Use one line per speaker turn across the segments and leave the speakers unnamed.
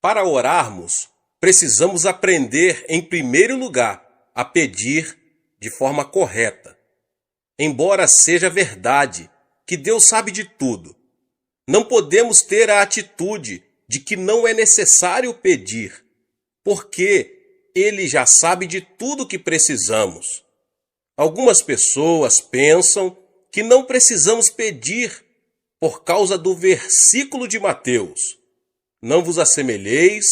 Para orarmos, precisamos aprender, em primeiro lugar, a pedir de forma correta. Embora seja verdade que Deus sabe de tudo, não podemos ter a atitude de que não é necessário pedir, porque Ele já sabe de tudo que precisamos. Algumas pessoas pensam que não precisamos pedir por causa do versículo de Mateus: não vos assemelheis,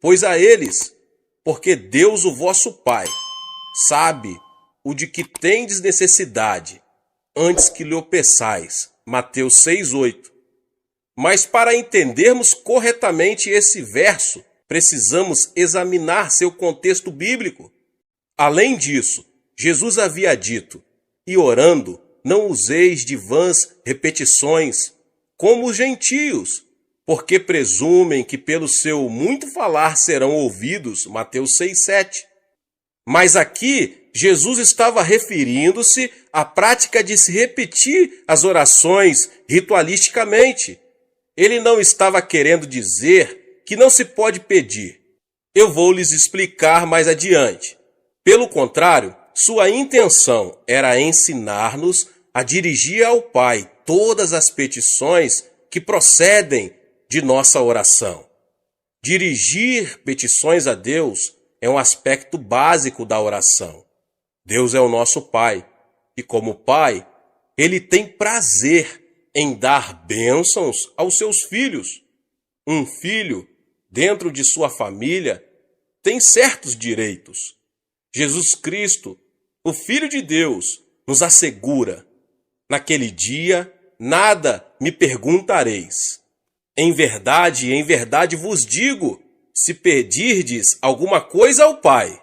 pois a eles, porque Deus, o vosso Pai, sabe o de que tendes necessidade, antes que lhe o peçais. Mateus 6:8. Mas para entendermos corretamente esse verso, precisamos examinar seu contexto bíblico. Além disso, Jesus havia dito: e orando, não useis de vãs repetições, como os gentios, porque presumem que pelo seu muito falar serão ouvidos. Mateus 6:7. Mas aqui, Jesus estava referindo-se à prática de se repetir as orações ritualisticamente. Ele não estava querendo dizer que não se pode pedir. Eu vou lhes explicar mais adiante. Pelo contrário, sua intenção era ensinar-nos a dirigir ao Pai todas as petições que procedem de nossa oração. Dirigir petições a Deus é um aspecto básico da oração. Deus é o nosso Pai, e como Pai, Ele tem prazer em dar bênçãos aos seus filhos. Um filho, dentro de sua família, tem certos direitos. Jesus Cristo, o Filho de Deus, nos assegura: naquele dia, nada me perguntareis. Em verdade vos digo, se pedirdes alguma coisa ao Pai,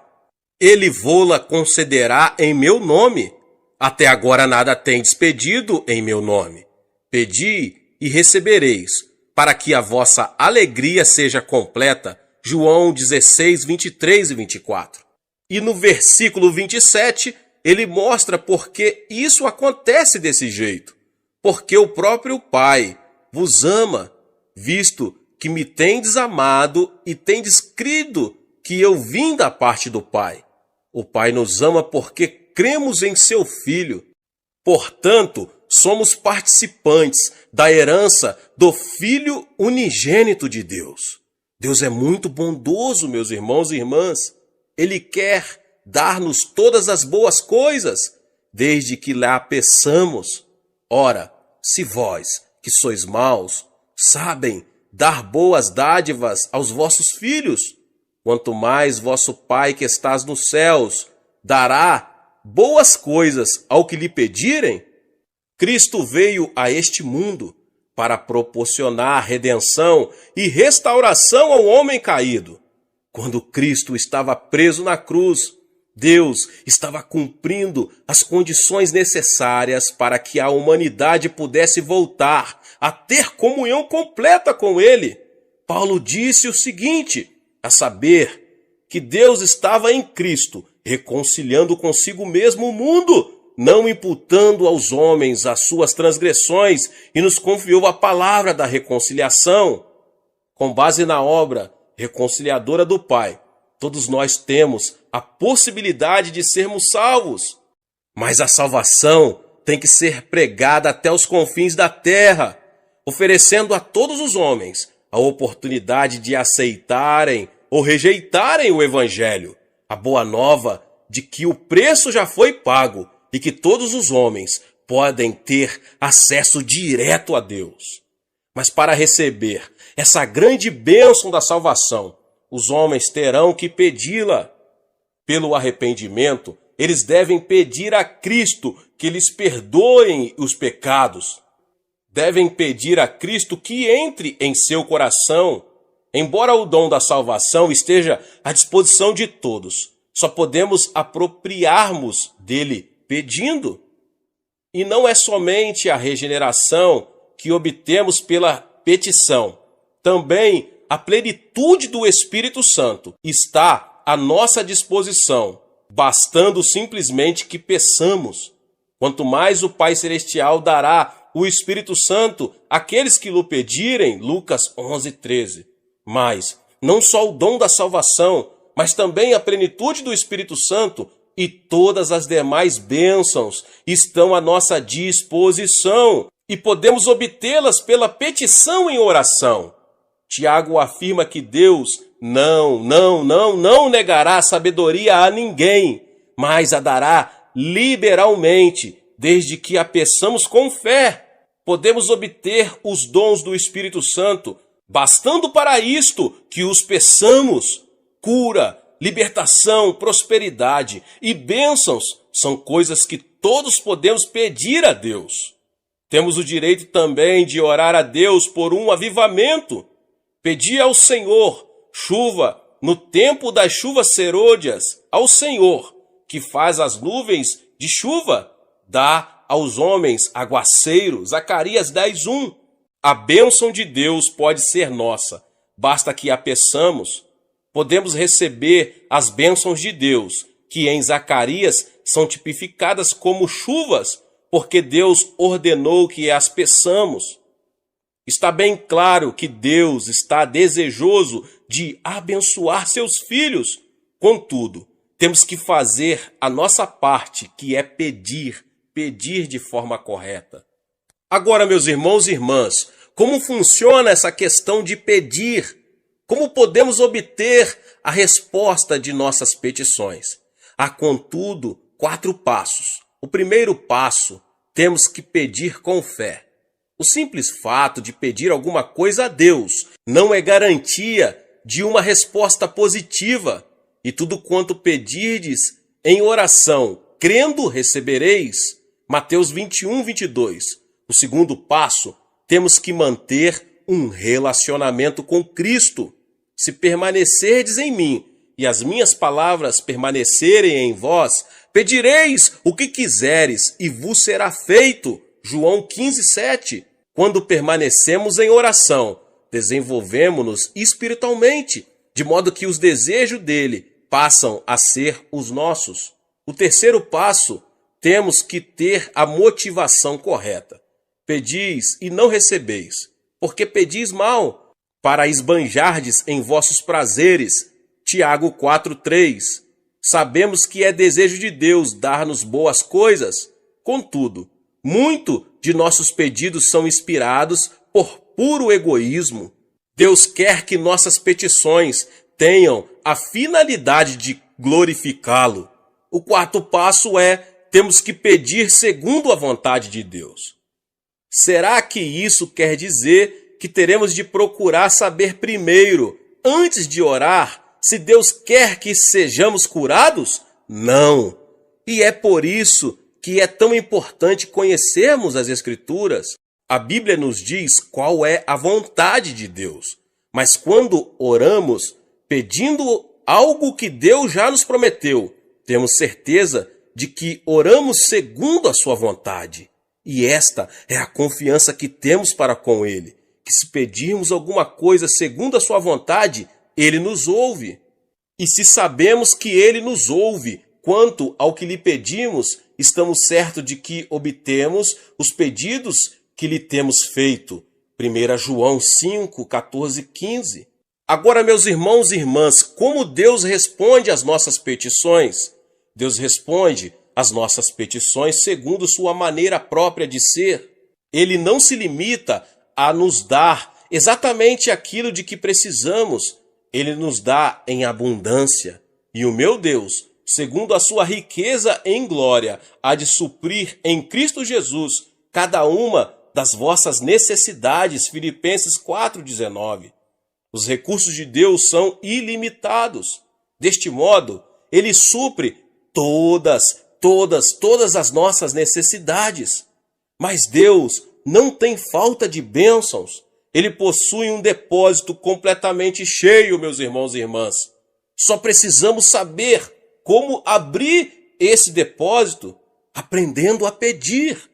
Ele vô-la concederá em meu nome. Até agora nada tendes pedido em meu nome. Pedi e recebereis, para que a vossa alegria seja completa. João 16, 23 e 24. E no versículo 27, ele mostra por que isso acontece desse jeito. Porque o próprio Pai vos ama, visto que me tendes amado e tendes crido que eu vim da parte do Pai. O Pai nos ama porque cremos em seu Filho. Portanto, somos participantes da herança do Filho unigênito de Deus. Deus é muito bondoso, meus irmãos e irmãs. Ele quer dar-nos todas as boas coisas, desde que lá peçamos. Ora, se vós, que sois maus, sabem dar boas dádivas aos vossos filhos, quanto mais vosso Pai que estás nos céus dará boas coisas ao que lhe pedirem. Cristo veio a este mundo para proporcionar redenção e restauração ao homem caído. Quando Cristo estava preso na cruz, Deus estava cumprindo as condições necessárias para que a humanidade pudesse voltar a ter comunhão completa com Ele. Paulo disse o seguinte, a saber, que Deus estava em Cristo, reconciliando consigo mesmo o mundo, não imputando aos homens as suas transgressões, e nos confiou a palavra da reconciliação. Com base na obra reconciliadora do Pai, todos nós temos a possibilidade de sermos salvos. Mas a salvação tem que ser pregada até os confins da terra, oferecendo a todos os homens a oportunidade de aceitarem ou rejeitarem o Evangelho, a boa nova de que o preço já foi pago e que todos os homens podem ter acesso direto a Deus. Mas para receber essa grande bênção da salvação, os homens terão que pedi-la. Pelo arrependimento, eles devem pedir a Cristo que lhes perdoem os pecados. Devem pedir a Cristo que entre em seu coração. Embora o dom da salvação esteja à disposição de todos, só podemos apropriarmos dele pedindo. E não é somente a regeneração que obtemos pela petição. Também a plenitude do Espírito Santo está à nossa disposição, bastando simplesmente que peçamos. Quanto mais o Pai Celestial dará o Espírito Santo àqueles que lhe pedirem, Lucas 11:13. Mas não só o dom da salvação, mas também a plenitude do Espírito Santo e todas as demais bênçãos estão à nossa disposição e podemos obtê-las pela petição em oração. Tiago afirma que Deus não negará a sabedoria a ninguém, mas a dará liberalmente, desde que a peçamos com fé. Podemos obter os dons do Espírito Santo, bastando para isto que os peçamos. Cura, libertação, prosperidade e bênçãos são coisas que todos podemos pedir a Deus. Temos o direito também de orar a Deus por um avivamento. Pedir ao Senhor chuva no tempo das chuvas serôdias, ao Senhor, que faz as nuvens de chuva, dá aos homens aguaceiro. Zacarias 10:1. A bênção de Deus pode ser nossa, basta que a peçamos. Podemos receber as bênçãos de Deus, que em Zacarias são tipificadas como chuvas, porque Deus ordenou que as peçamos. Está bem claro que Deus está desejoso de abençoar seus filhos. Contudo, temos que fazer a nossa parte, que é pedir de forma correta. Agora, meus irmãos e irmãs, como funciona essa questão de pedir? Como podemos obter a resposta de nossas petições? Há, contudo, 4 passos. O primeiro passo, temos que pedir com fé. O simples fato de pedir alguma coisa a Deus não é garantia de uma resposta positiva. E tudo quanto pedirdes em oração, crendo, recebereis. Mateus 21:22. O segundo passo, temos que manter um relacionamento com Cristo. Se permanecerdes em mim e as minhas palavras permanecerem em vós, pedireis o que quiseres e vos será feito. João 15:7. Quando permanecemos em oração, desenvolvemos-nos espiritualmente, de modo que os desejos dele passam a ser os nossos. O terceiro passo, temos que ter a motivação correta. Pedis e não recebeis, porque pedis mal, para esbanjardes em vossos prazeres. Tiago 4:3. Sabemos que é desejo de Deus dar-nos boas coisas. Contudo, muito de nossos pedidos são inspirados por puro egoísmo. Deus quer que nossas petições tenham a finalidade de glorificá-lo. O quarto passo é, temos que pedir segundo a vontade de Deus. Será que isso quer dizer que teremos de procurar saber primeiro, antes de orar, se Deus quer que sejamos curados? Não. E é por isso que é tão importante conhecermos as Escrituras. A Bíblia nos diz qual é a vontade de Deus. Mas quando oramos, pedindo algo que Deus já nos prometeu, temos certeza de que oramos segundo a sua vontade. E esta é a confiança que temos para com Ele, que se pedirmos alguma coisa segundo a sua vontade, Ele nos ouve. E se sabemos que Ele nos ouve quanto ao que lhe pedimos, estamos certos de que obtemos os pedidos que lhe temos feito. 1 João 5, 14, 15. Agora, meus irmãos e irmãs, como Deus responde às nossas petições? Deus responde às nossas petições segundo sua maneira própria de ser. Ele não se limita a nos dar exatamente aquilo de que precisamos. Ele nos dá em abundância. E o meu Deus, segundo a sua riqueza em glória, há de suprir em Cristo Jesus cada uma das vossas necessidades. Filipenses 4,19. Os recursos de Deus são ilimitados. Deste modo, Ele supre todas as nossas necessidades. Mas Deus não tem falta de bênçãos. Ele possui um depósito completamente cheio, meus irmãos e irmãs. Só precisamos saber como abrir esse depósito, aprendendo a pedir.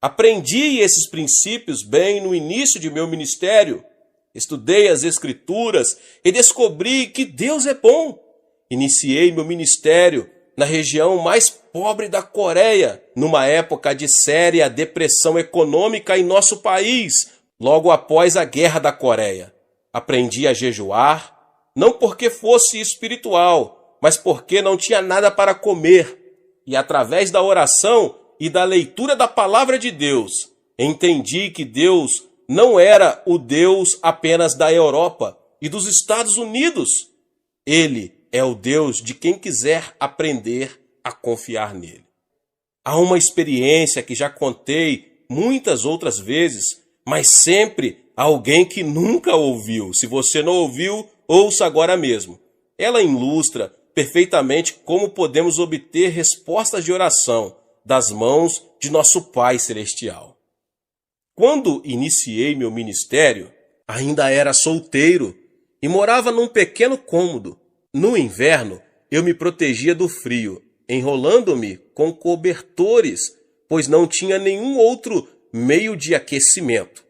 Aprendi esses princípios bem no início de meu ministério. Estudei as Escrituras e descobri que Deus é bom. Iniciei meu ministério na região mais pobre da Coreia, numa época de séria depressão econômica em nosso país, logo após a Guerra da Coreia. Aprendi a jejuar, não porque fosse espiritual, mas porque não tinha nada para comer. E através da oração e da leitura da palavra de Deus, entendi que Deus não era o Deus apenas da Europa e dos Estados Unidos. Ele é o Deus de quem quiser aprender a confiar nele. Há uma experiência que já contei muitas outras vezes, mas sempre alguém que nunca ouviu. Se você não ouviu, ouça agora mesmo. Ela ilustra perfeitamente como podemos obter respostas de oração das mãos de nosso Pai Celestial. Quando iniciei meu ministério, ainda era solteiro e morava num pequeno cômodo. No inverno, eu me protegia do frio, enrolando-me com cobertores, pois não tinha nenhum outro meio de aquecimento.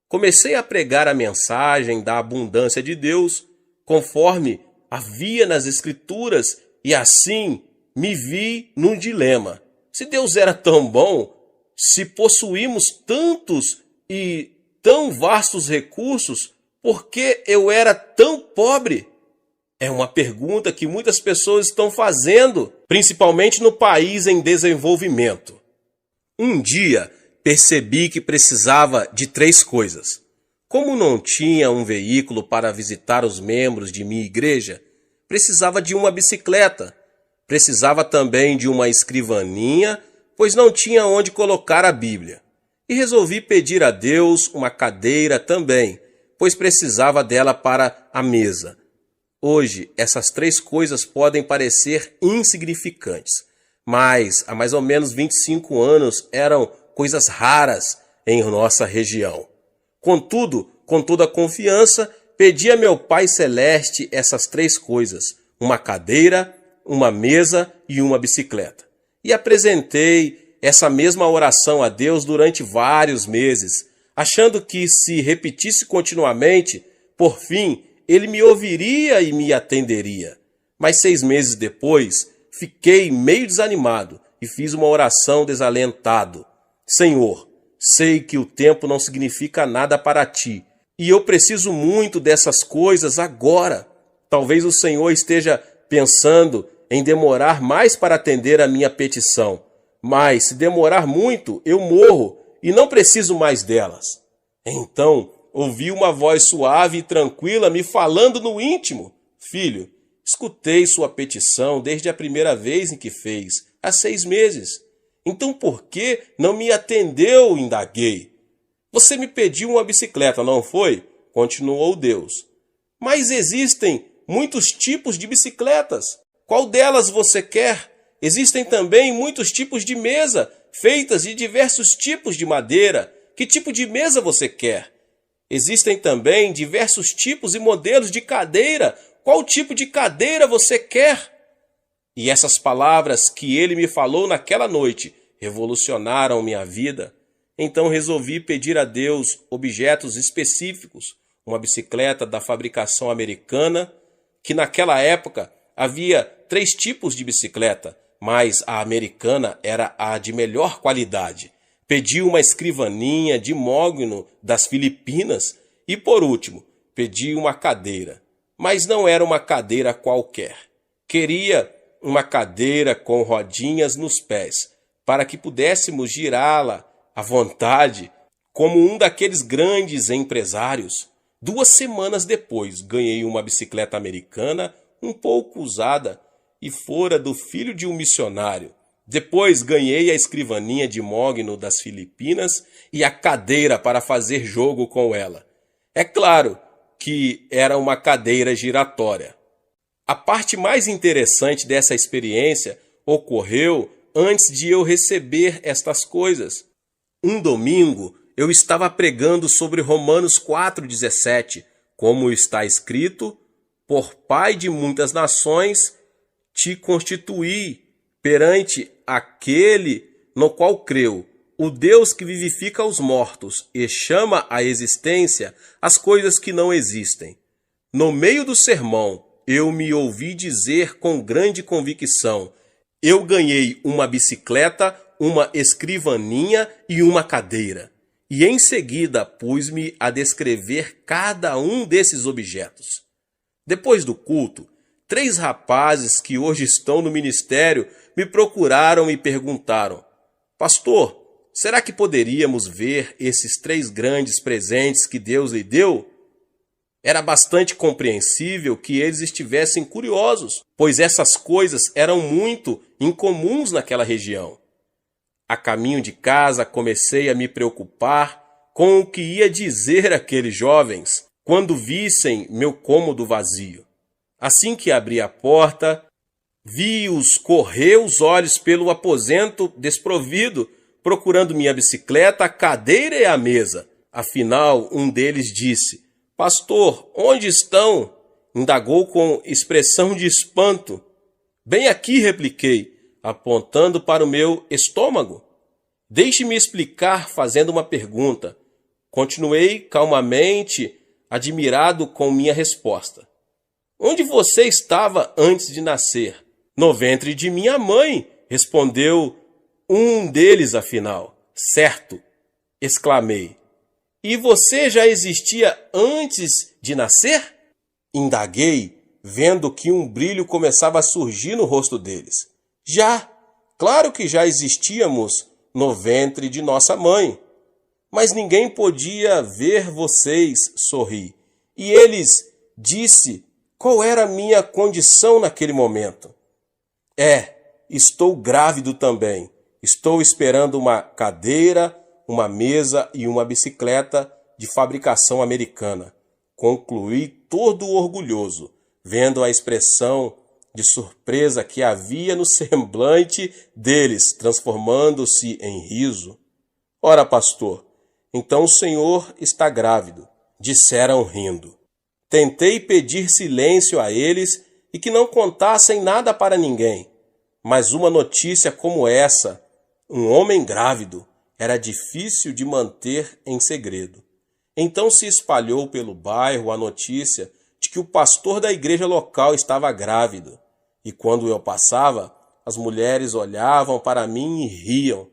Comecei a pregar a mensagem da abundância de Deus, conforme havia nas Escrituras, e assim me vi num dilema. Se Deus era tão bom, se possuímos tantos e tão vastos recursos, por que eu era tão pobre? É uma pergunta que muitas pessoas estão fazendo, principalmente no país em desenvolvimento. Um dia, percebi que precisava de 3 coisas. Como não tinha um veículo para visitar os membros de minha igreja, precisava de uma bicicleta. Precisava também de uma escrivaninha, pois não tinha onde colocar a Bíblia. E resolvi pedir a Deus uma cadeira também, pois precisava dela para a mesa. Hoje, essas 3 coisas podem parecer insignificantes, mas há mais ou menos 25 anos eram coisas raras em nossa região. Contudo, com toda a confiança, pedi a meu Pai Celeste essas 3 coisas, uma cadeira, uma mesa e uma bicicleta. E apresentei essa mesma oração a Deus durante vários meses, achando que se repetisse continuamente, por fim, Ele me ouviria e me atenderia. Mas 6 meses depois, fiquei meio desanimado e fiz uma oração desalentado. Senhor, sei que o tempo não significa nada para ti, e eu preciso muito dessas coisas agora. Talvez o Senhor esteja pensando em demorar mais para atender a minha petição, mas se demorar muito, eu morro e não preciso mais delas. Então, ouvi uma voz suave e tranquila me falando no íntimo. Filho, escutei sua petição desde a primeira vez em que fez, há 6 meses. Então por que não me atendeu? Indaguei. Você me pediu uma bicicleta, não foi? Continuou Deus. Mas existem muitos tipos de bicicletas. Qual delas você quer? Existem também muitos tipos de mesa, feitas de diversos tipos de madeira. Que tipo de mesa você quer? Existem também diversos tipos e modelos de cadeira. Qual tipo de cadeira você quer? E essas palavras que ele me falou naquela noite revolucionaram minha vida. Então resolvi pedir a Deus objetos específicos. Uma bicicleta da fabricação americana, que naquela época havia 3 tipos de bicicleta, mas a americana era a de melhor qualidade. Pedi uma escrivaninha de mogno das Filipinas e, por último, pedi uma cadeira. Mas não era uma cadeira qualquer. Queria uma cadeira com rodinhas nos pés, para que pudéssemos girá-la à vontade, como um daqueles grandes empresários. 2 semanas depois, ganhei uma bicicleta americana um pouco usada e fora do filho de um missionário. Depois ganhei a escrivaninha de mogno das Filipinas e a cadeira para fazer jogo com ela. É claro que era uma cadeira giratória. A parte mais interessante dessa experiência ocorreu antes de eu receber estas coisas. Um domingo eu estava pregando sobre Romanos 4,17, como está escrito: por pai de muitas nações te constituí perante aquele no qual creu, o Deus que vivifica os mortos e chama à existência as coisas que não existem. No meio do sermão, eu me ouvi dizer com grande convicção: eu ganhei uma bicicleta, uma escrivaninha e uma cadeira. E em seguida pus-me a descrever cada um desses objetos. Depois do culto, 3 rapazes que hoje estão no ministério me procuraram e perguntaram: Pastor, será que poderíamos ver esses 3 grandes presentes que Deus lhe deu? Era bastante compreensível que eles estivessem curiosos, pois essas coisas eram muito incomuns naquela região. A caminho de casa comecei a me preocupar com o que ia dizer aqueles jovens quando vissem meu cômodo vazio. Assim que abri a porta, vi-os correr os olhos pelo aposento desprovido, procurando minha bicicleta, a cadeira e a mesa. Afinal, um deles disse: Pastor, onde estão? Indagou com expressão de espanto. Bem aqui, repliquei, apontando para o meu estômago. Deixe-me explicar fazendo uma pergunta. Continuei calmamente, admirado com minha resposta. Onde você estava antes de nascer? No ventre de minha mãe, respondeu um deles afinal. Certo, exclamei. E você já existia antes de nascer? Indaguei, vendo que um brilho começava a surgir no rosto deles. Já, claro que já existíamos no ventre de nossa mãe. Mas ninguém podia ver vocês, sorri. E eles disse qual era a minha condição naquele momento. Estou grávido também. Estou esperando uma cadeira, uma mesa e uma bicicleta de fabricação americana. Concluí todo orgulhoso, vendo a expressão de surpresa que havia no semblante deles, transformando-se em riso. Ora, pastor, então o senhor está grávido, disseram rindo. Tentei pedir silêncio a eles e que não contassem nada para ninguém, mas uma notícia como essa, um homem grávido, era difícil de manter em segredo. Então se espalhou pelo bairro a notícia de que o pastor da igreja local estava grávido. E quando eu passava, as mulheres olhavam para mim e riam.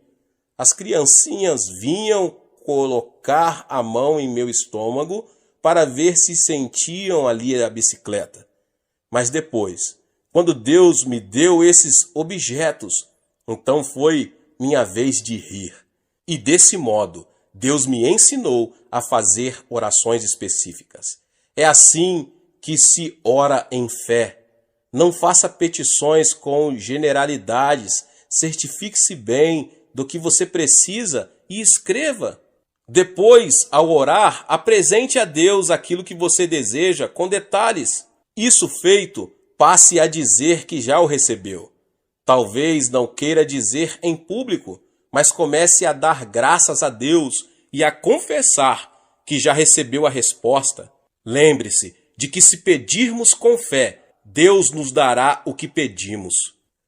As criancinhas vinham colocar a mão em meu estômago para ver se sentiam ali a bicicleta. Mas depois, quando Deus me deu esses objetos, então foi minha vez de rir. E desse modo, Deus me ensinou a fazer orações específicas. É assim que se ora em fé. Não faça petições com generalidades, certifique-se bem do que você precisa e escreva. Depois, ao orar, apresente a Deus aquilo que você deseja com detalhes. Isso feito, passe a dizer que já o recebeu. Talvez não queira dizer em público, mas comece a dar graças a Deus e a confessar que já recebeu a resposta. Lembre-se de que se pedirmos com fé, Deus nos dará o que pedimos.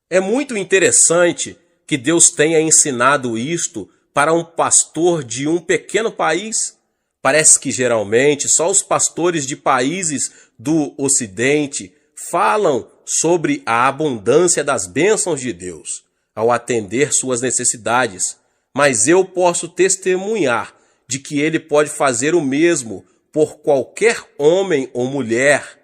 É muito interessante que Deus tenha ensinado isto para um pastor de um pequeno país. Parece que geralmente só os pastores de países do Ocidente falam sobre a abundância das bênçãos de Deus ao atender suas necessidades, mas eu posso testemunhar de que Ele pode fazer o mesmo por qualquer homem ou mulher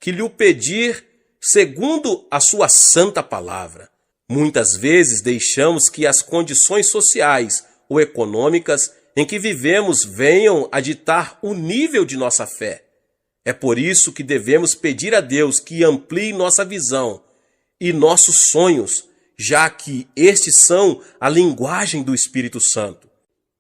que lhe o pedir segundo a sua santa palavra. Muitas vezes deixamos que as condições sociais ou econômicas em que vivemos venham a ditar o nível de nossa fé. É por isso que devemos pedir a Deus que amplie nossa visão e nossos sonhos, já que estes são a linguagem do Espírito Santo.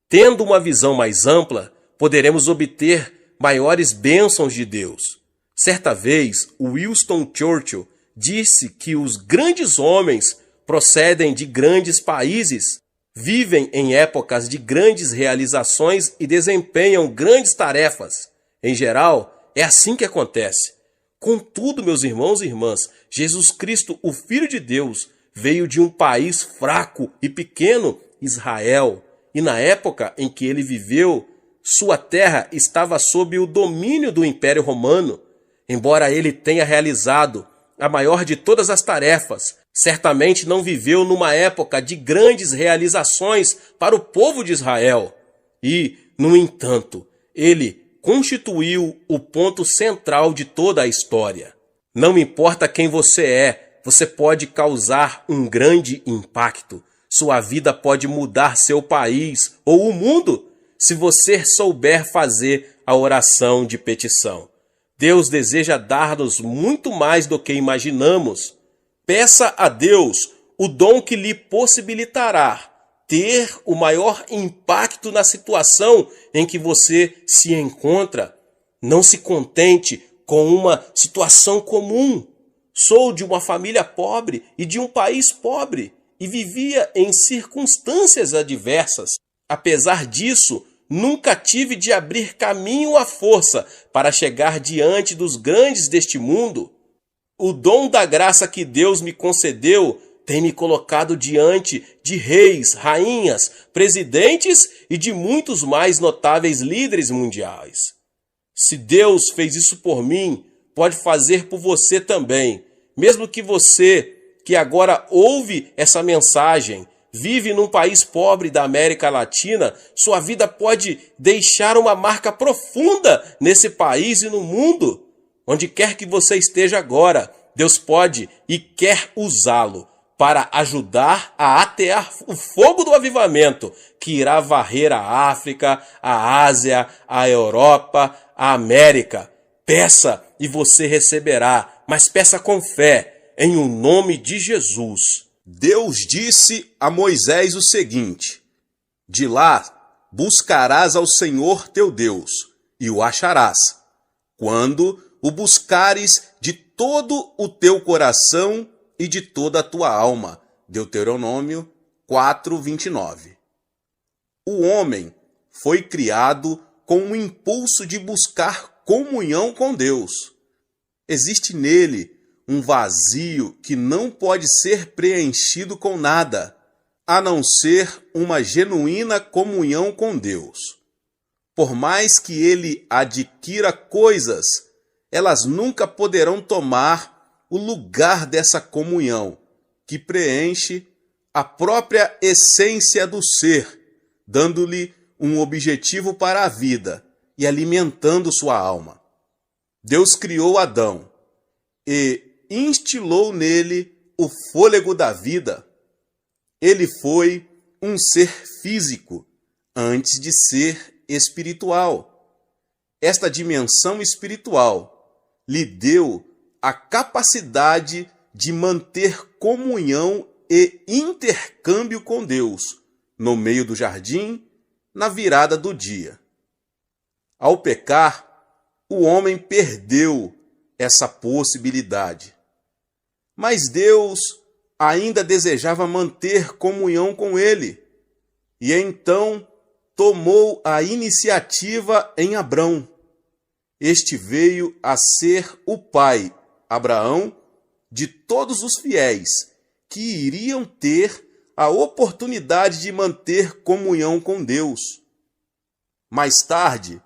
Tendo uma visão mais ampla, poderemos obter maiores bênçãos de Deus. Certa vez, Winston Churchill disse que os grandes homens procedem de grandes países, vivem em épocas de grandes realizações e desempenham grandes tarefas. Em geral, é assim que acontece. Contudo, meus irmãos e irmãs, Jesus Cristo, o Filho de Deus, veio de um país fraco e pequeno, Israel, e na época em que ele viveu, sua terra estava sob o domínio do Império Romano. Embora ele tenha realizado a maior de todas as tarefas, certamente não viveu numa época de grandes realizações para o povo de Israel. E, no entanto, ele constituiu o ponto central de toda a história. Não importa quem você é, você pode causar um grande impacto. Sua vida pode mudar seu país ou o mundo se você souber fazer a oração de petição. Deus deseja dar-nos muito mais do que imaginamos. Peça a Deus o dom que lhe possibilitará ter o maior impacto na situação em que você se encontra. Não se contente com uma situação comum. Sou de uma família pobre e de um país pobre e vivia em circunstâncias adversas. Apesar disso, nunca tive de abrir caminho à força para chegar diante dos grandes deste mundo. O dom da graça que Deus me concedeu tem me colocado diante de reis, rainhas, presidentes e de muitos mais notáveis líderes mundiais. Se Deus fez isso por mim, pode fazer por você também. Mesmo que você, que agora ouve essa mensagem, vive num país pobre da América Latina, sua vida pode deixar uma marca profunda nesse país e no mundo. Onde quer que você esteja agora, Deus pode e quer usá-lo para ajudar a atear o fogo do avivamento que irá varrer a África, a Ásia, a Europa, a América. Peça e você receberá, mas peça com fé, em o nome de Jesus.
Deus disse a Moisés o seguinte: de lá buscarás ao Senhor teu Deus, e o acharás, quando o buscares de todo o teu coração e de toda a tua alma. Deuteronômio 4:29. O homem foi criado com o impulso de buscar comunhão com Deus. Existe nele um vazio que não pode ser preenchido com nada, a não ser uma genuína comunhão com Deus. Por mais que ele adquira coisas, elas nunca poderão tomar o lugar dessa comunhão, que preenche a própria essência do ser, dando-lhe um objetivo para a vida e alimentando sua alma. Deus criou Adão e instilou nele o fôlego da vida. Ele foi um ser físico antes de ser espiritual. Esta dimensão espiritual lhe deu a capacidade de manter comunhão e intercâmbio com Deus no meio do jardim, na virada do dia. Ao pecar, o homem perdeu essa possibilidade. Mas Deus ainda desejava manter comunhão com ele, e então tomou a iniciativa em Abrão. Este veio a ser o pai, Abraão, de todos os fiéis que iriam ter a oportunidade de manter comunhão com Deus. Mais tarde,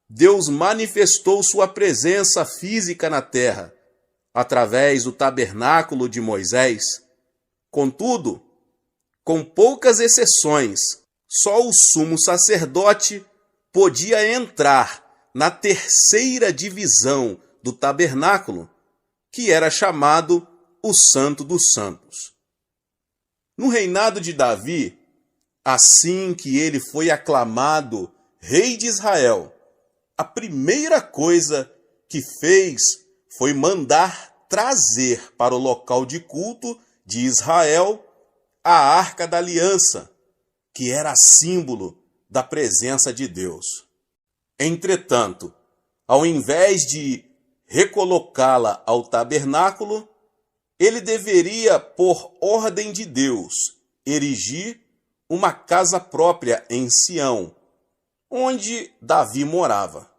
Deus manifestou sua presença física na terra, através do tabernáculo de Moisés. Contudo, com poucas exceções, só o sumo sacerdote podia entrar na terceira divisão do tabernáculo, que era chamado o Santo dos Santos. No reinado de Davi, assim que ele foi aclamado rei de Israel, a primeira coisa que fez foi mandar trazer para o local de culto de Israel a Arca da Aliança, que era símbolo da presença de Deus. Entretanto, ao invés de recolocá-la ao tabernáculo, ele deveria, por ordem de Deus, erigir uma casa própria em Sião, onde Davi morava.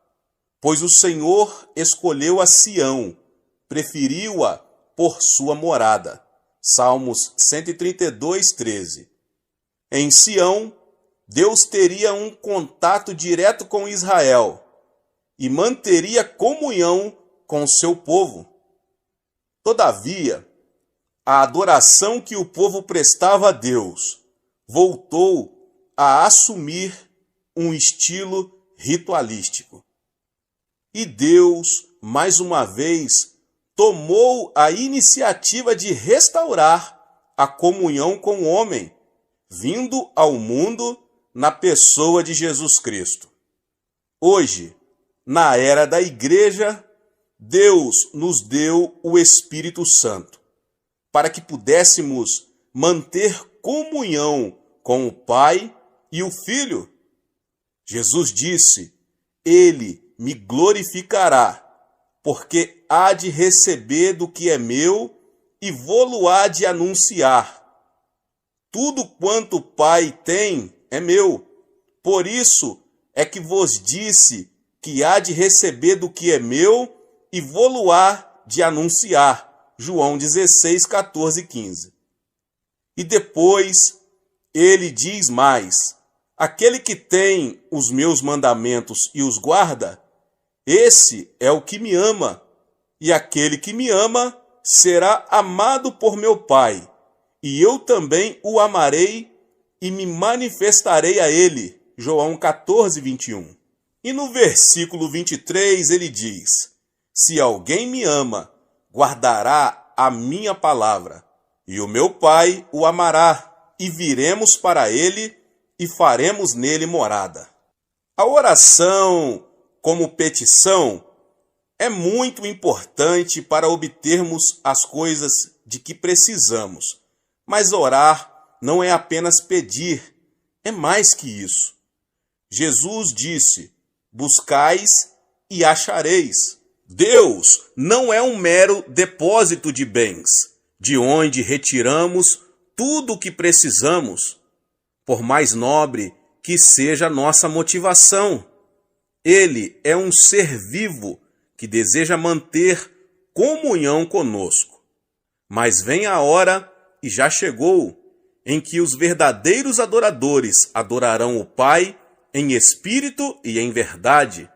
Pois o Senhor escolheu a Sião, preferiu-a por sua morada. Salmos 132:13. Em Sião, Deus teria um contato direto com Israel e manteria comunhão com seu povo. Todavia, a adoração que o povo prestava a Deus voltou a assumir um estilo ritualístico. E Deus, mais uma vez, tomou a iniciativa de restaurar a comunhão com o homem, vindo ao mundo na pessoa de Jesus Cristo. Hoje, na era da Igreja, Deus nos deu o Espírito Santo, para que pudéssemos manter comunhão com o Pai e o Filho. Jesus disse: Ele me glorificará, porque há de receber do que é meu e vô-lo-á de anunciar. Tudo quanto o Pai tem é meu, por isso é que vos disse que há de receber do que é meu e vô-lo-á de anunciar. João 16, 14 e 15. E depois ele diz mais: aquele que tem os meus mandamentos e os guarda, esse é o que me ama, e aquele que me ama será amado por meu Pai, e eu também o amarei e me manifestarei a ele. João 14, 21. E no versículo 23 ele diz: se alguém me ama, guardará a minha palavra, e o meu Pai o amará, e viremos para ele e faremos nele morada. A oração como petição é muito importante para obtermos as coisas de que precisamos. Mas orar não é apenas pedir, é mais que isso. Jesus disse: buscais e achareis. Deus não é um mero depósito de bens, de onde retiramos tudo o que precisamos, por mais nobre que seja a nossa motivação. Ele é um ser vivo que deseja manter comunhão conosco. Mas vem a hora, e já chegou, em que os verdadeiros adoradores adorarão o Pai em espírito e em verdade,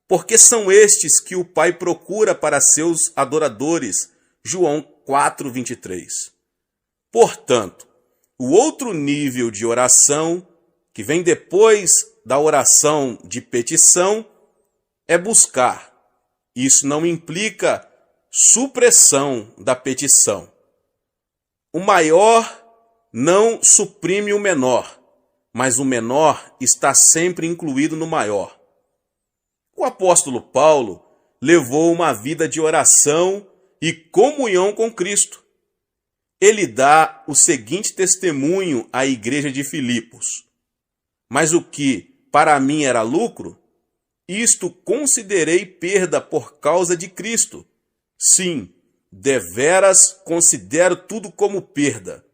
porque são estes que o Pai procura para seus adoradores. João 4:23. Portanto, o outro nível de oração, que vem depois da oração de petição, é buscar. Isso não implica supressão da petição. O maior não suprime o menor, mas o menor está sempre incluído no maior. O apóstolo Paulo levou uma vida de oração e comunhão com Cristo. Ele dá o seguinte testemunho à igreja de Filipos: mas o que para mim era lucro, isto considerei perda por causa de Cristo. Sim, deveras considero tudo como perda,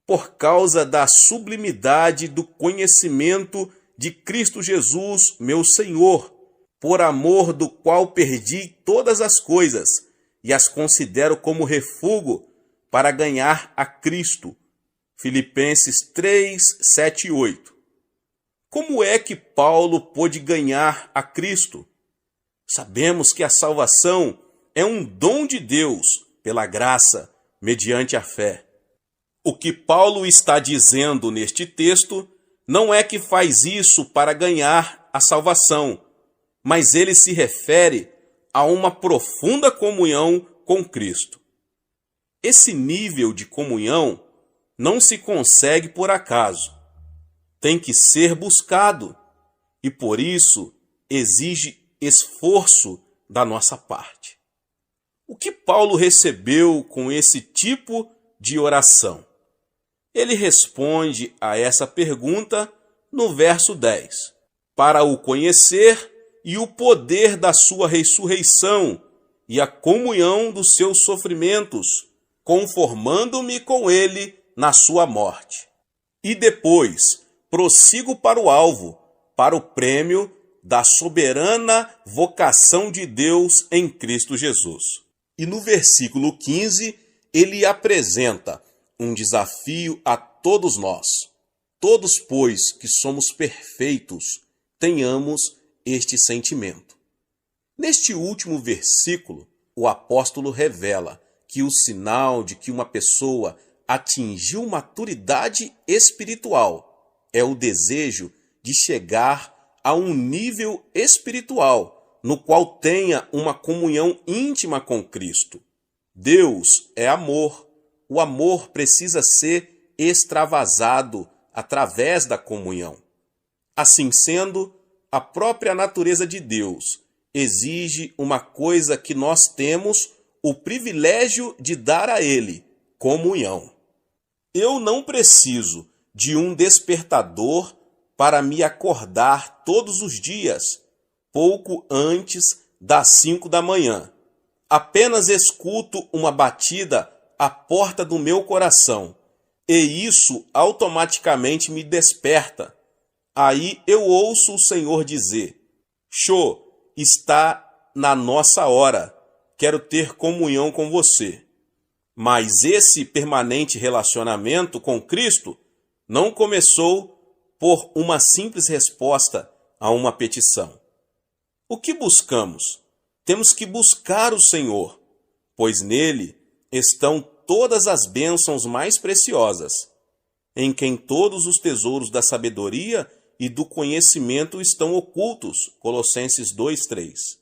por causa da sublimidade do conhecimento de Cristo Jesus, meu Senhor, por amor do qual perdi todas as coisas e as considero como refúgio para ganhar a Cristo. Filipenses 3, 7 e 8. Como é que Paulo pôde ganhar a Cristo? Sabemos que a salvação é um dom de Deus, pela graça, mediante a fé. O que Paulo está dizendo neste texto não é que faz isso para ganhar a salvação, mas ele se refere a uma profunda comunhão com Cristo. Esse nível de comunhão não se consegue por acaso. Tem que ser buscado e, por isso, exige esforço da nossa parte. O que Paulo recebeu com esse tipo de oração? Ele responde a essa pergunta no verso 10. Para o conhecer e o poder da sua ressurreição e a comunhão dos seus sofrimentos, conformando-me com ele na sua morte. E depois prossigo para o alvo, para o prêmio da soberana vocação de Deus em Cristo Jesus. E no versículo 15, ele apresenta um desafio a todos nós. Todos, pois, que somos perfeitos, tenhamos este sentimento. Neste último versículo, o apóstolo revela que o sinal de que uma pessoa atingiu maturidade espiritual é o desejo de chegar a um nível espiritual no qual tenha uma comunhão íntima com Cristo. Deus é amor. O amor precisa ser extravasado através da comunhão. Assim sendo, a própria natureza de Deus exige uma coisa que nós temos o privilégio de dar a Ele: comunhão. Eu não preciso de um despertador para me acordar todos os dias, pouco antes das 5 da manhã. Apenas escuto uma batida à porta do meu coração, e isso automaticamente me desperta. Aí eu ouço o Senhor dizer: Xô, está na nossa hora, quero ter comunhão com você. Mas esse permanente relacionamento com Cristo não começou por uma simples resposta a uma petição. O que buscamos? Temos que buscar o Senhor, pois nele estão todas as bênçãos mais preciosas, em quem todos os tesouros da sabedoria e do conhecimento estão ocultos. Colossenses 2:3.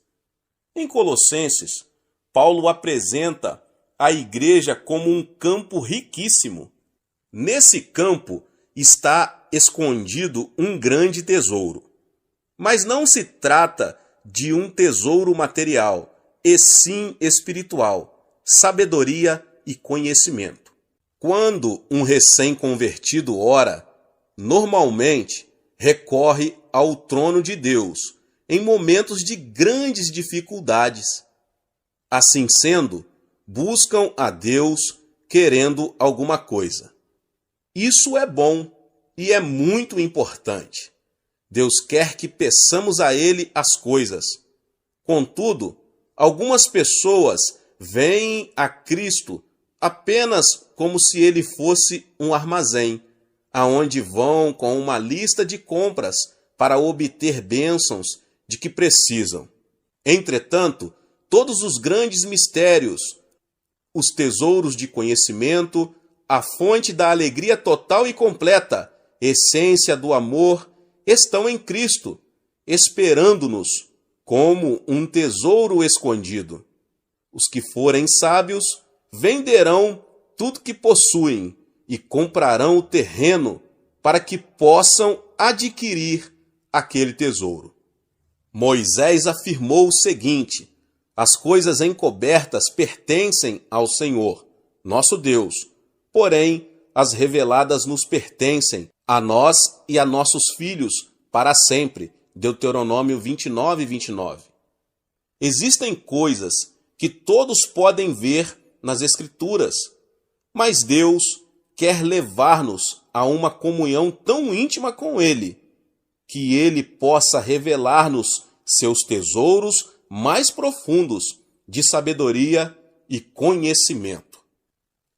Em Colossenses, Paulo apresenta a igreja como um campo riquíssimo. Nesse campo está escondido um grande tesouro. Mas não se trata de um tesouro material, e sim espiritual, sabedoria e conhecimento. Quando um recém-convertido ora, normalmente recorre ao trono de Deus em momentos de grandes dificuldades. Assim sendo, buscam a Deus querendo alguma coisa. Isso é bom e é muito importante. Deus quer que peçamos a Ele as coisas. Contudo, algumas pessoas veem a Cristo apenas como se Ele fosse um armazém, aonde vão com uma lista de compras para obter bênçãos de que precisam. Entretanto, todos os grandes mistérios, os tesouros de conhecimento, a fonte da alegria total e completa, essência do amor, estão em Cristo, esperando-nos como um tesouro escondido. Os que forem sábios venderão tudo que possuem e comprarão o terreno para que possam adquirir aquele tesouro. Moisés afirmou o seguinte: as coisas encobertas pertencem ao Senhor, nosso Deus, porém as reveladas nos pertencem, a nós e a nossos filhos, para sempre. Deuteronômio 29:29. Existem coisas que todos podem ver nas Escrituras, mas Deus quer levar-nos a uma comunhão tão íntima com Ele, que Ele possa revelar-nos seus tesouros mais profundos de sabedoria e conhecimento.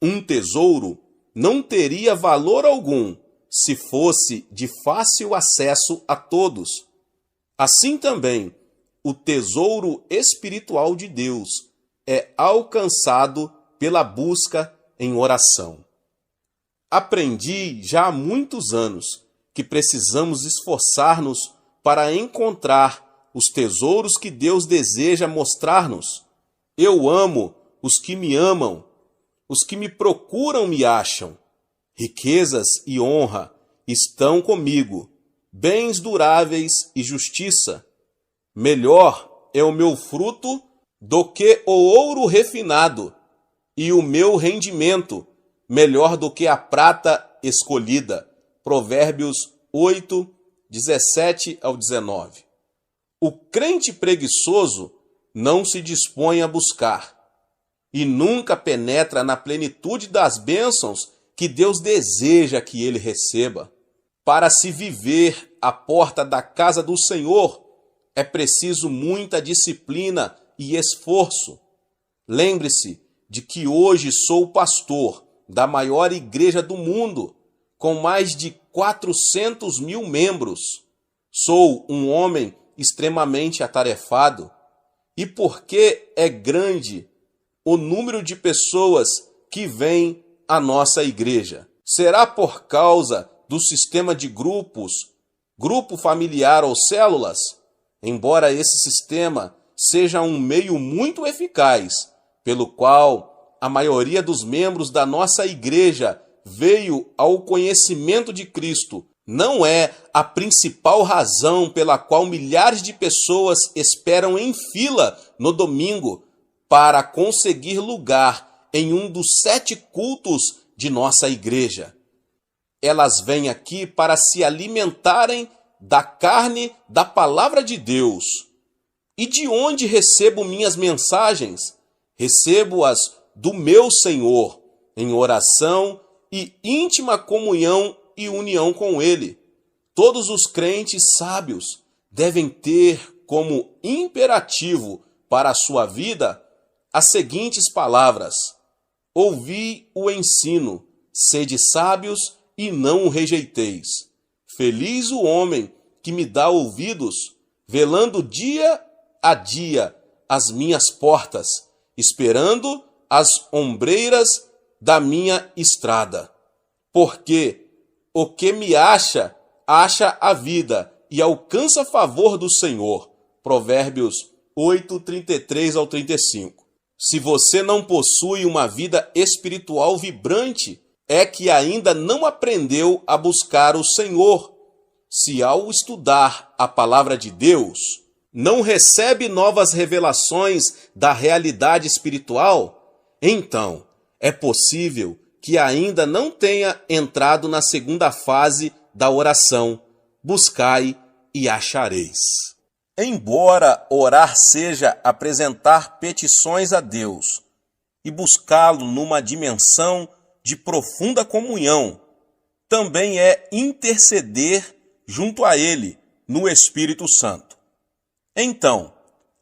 Um tesouro não teria valor algum se fosse de fácil acesso a todos. Assim também, o tesouro espiritual de Deus é alcançado pela busca em oração. Aprendi já há muitos anos que precisamos esforçar-nos para encontrar os tesouros que Deus deseja mostrar-nos. Eu amo os que me amam, os que me procuram me acham. Riquezas e honra estão comigo, bens duráveis e justiça. Melhor é o meu fruto do que o ouro refinado, e o meu rendimento melhor do que a prata escolhida. Provérbios 8, 17 ao 19. O crente preguiçoso não se dispõe a buscar e nunca penetra na plenitude das bênçãos que Deus deseja que ele receba. Para se viver à porta da casa do Senhor, é preciso muita disciplina e esforço. Lembre-se de que hoje sou pastor da maior igreja do mundo, com mais de 400 mil membros. Sou um homem extremamente atarefado. E porque é grande o número de pessoas que vêm à nossa igreja? Será por causa do sistema de grupos, grupo familiar ou células? embora esse sistema seja um meio muito eficaz, pelo qual a maioria dos membros da nossa igreja veio ao conhecimento de Cristo, não é a principal razão pela qual milhares de pessoas esperam em fila no domingo para conseguir lugar em um dos 7 cultos de nossa igreja. Elas vêm aqui para se alimentarem da carne da palavra de Deus. E de onde recebo minhas mensagens? Recebo-as do meu Senhor, em oração e íntima comunhão e união com Ele. Todos os crentes sábios devem ter como imperativo para a sua vida as seguintes palavras: ouvi o ensino, sede sábios e não o rejeiteis. Feliz o homem que me dá ouvidos, velando dia a dia as minhas portas, esperando as ombreiras da minha estrada. Porque o que me acha a vida e alcança favor do Senhor. Provérbios 8, 33 ao 35. Se você não possui uma vida espiritual vibrante, é que ainda não aprendeu a buscar o Senhor. Se ao estudar a palavra de Deus, não recebe novas revelações da realidade espiritual, então é possível que ainda não tenha entrado na segunda fase da oração: buscai e achareis. Embora orar seja apresentar petições a Deus e buscá-lo numa dimensão de profunda comunhão, também é interceder junto a Ele no Espírito Santo. Então,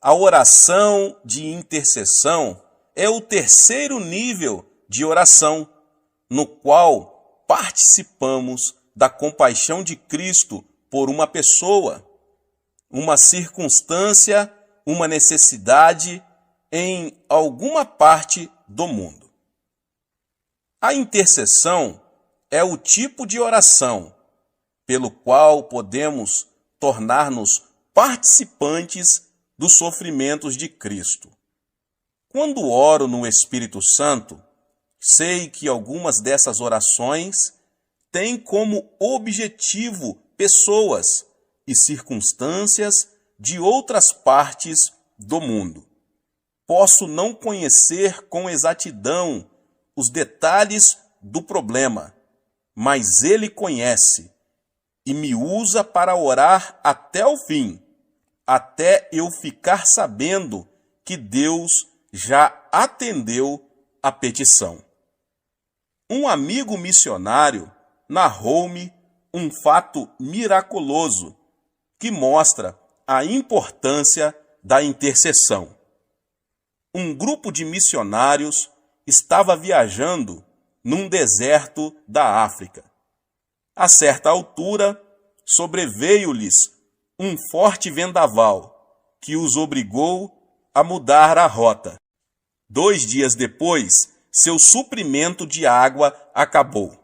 a oração de intercessão é o terceiro nível de oração, no qual participamos da compaixão de Cristo por uma pessoa, uma circunstância, uma necessidade em alguma parte do mundo. A intercessão é o tipo de oração pelo qual podemos tornar-nos participantes dos sofrimentos de Cristo. Quando oro no Espírito Santo, sei que algumas dessas orações têm como objetivo pessoas e circunstâncias de outras partes do mundo. Posso não conhecer com exatidão os detalhes do problema, mas Ele conhece e me usa para orar até o fim, até eu ficar sabendo que Deus já atendeu a petição. Um amigo missionário narrou-me um fato miraculoso que mostra a importância da intercessão. Um grupo de missionários estava viajando num deserto da África. A certa altura, sobreveio-lhes um forte vendaval que os obrigou a mudar a rota. 2 dias depois, seu suprimento de água acabou.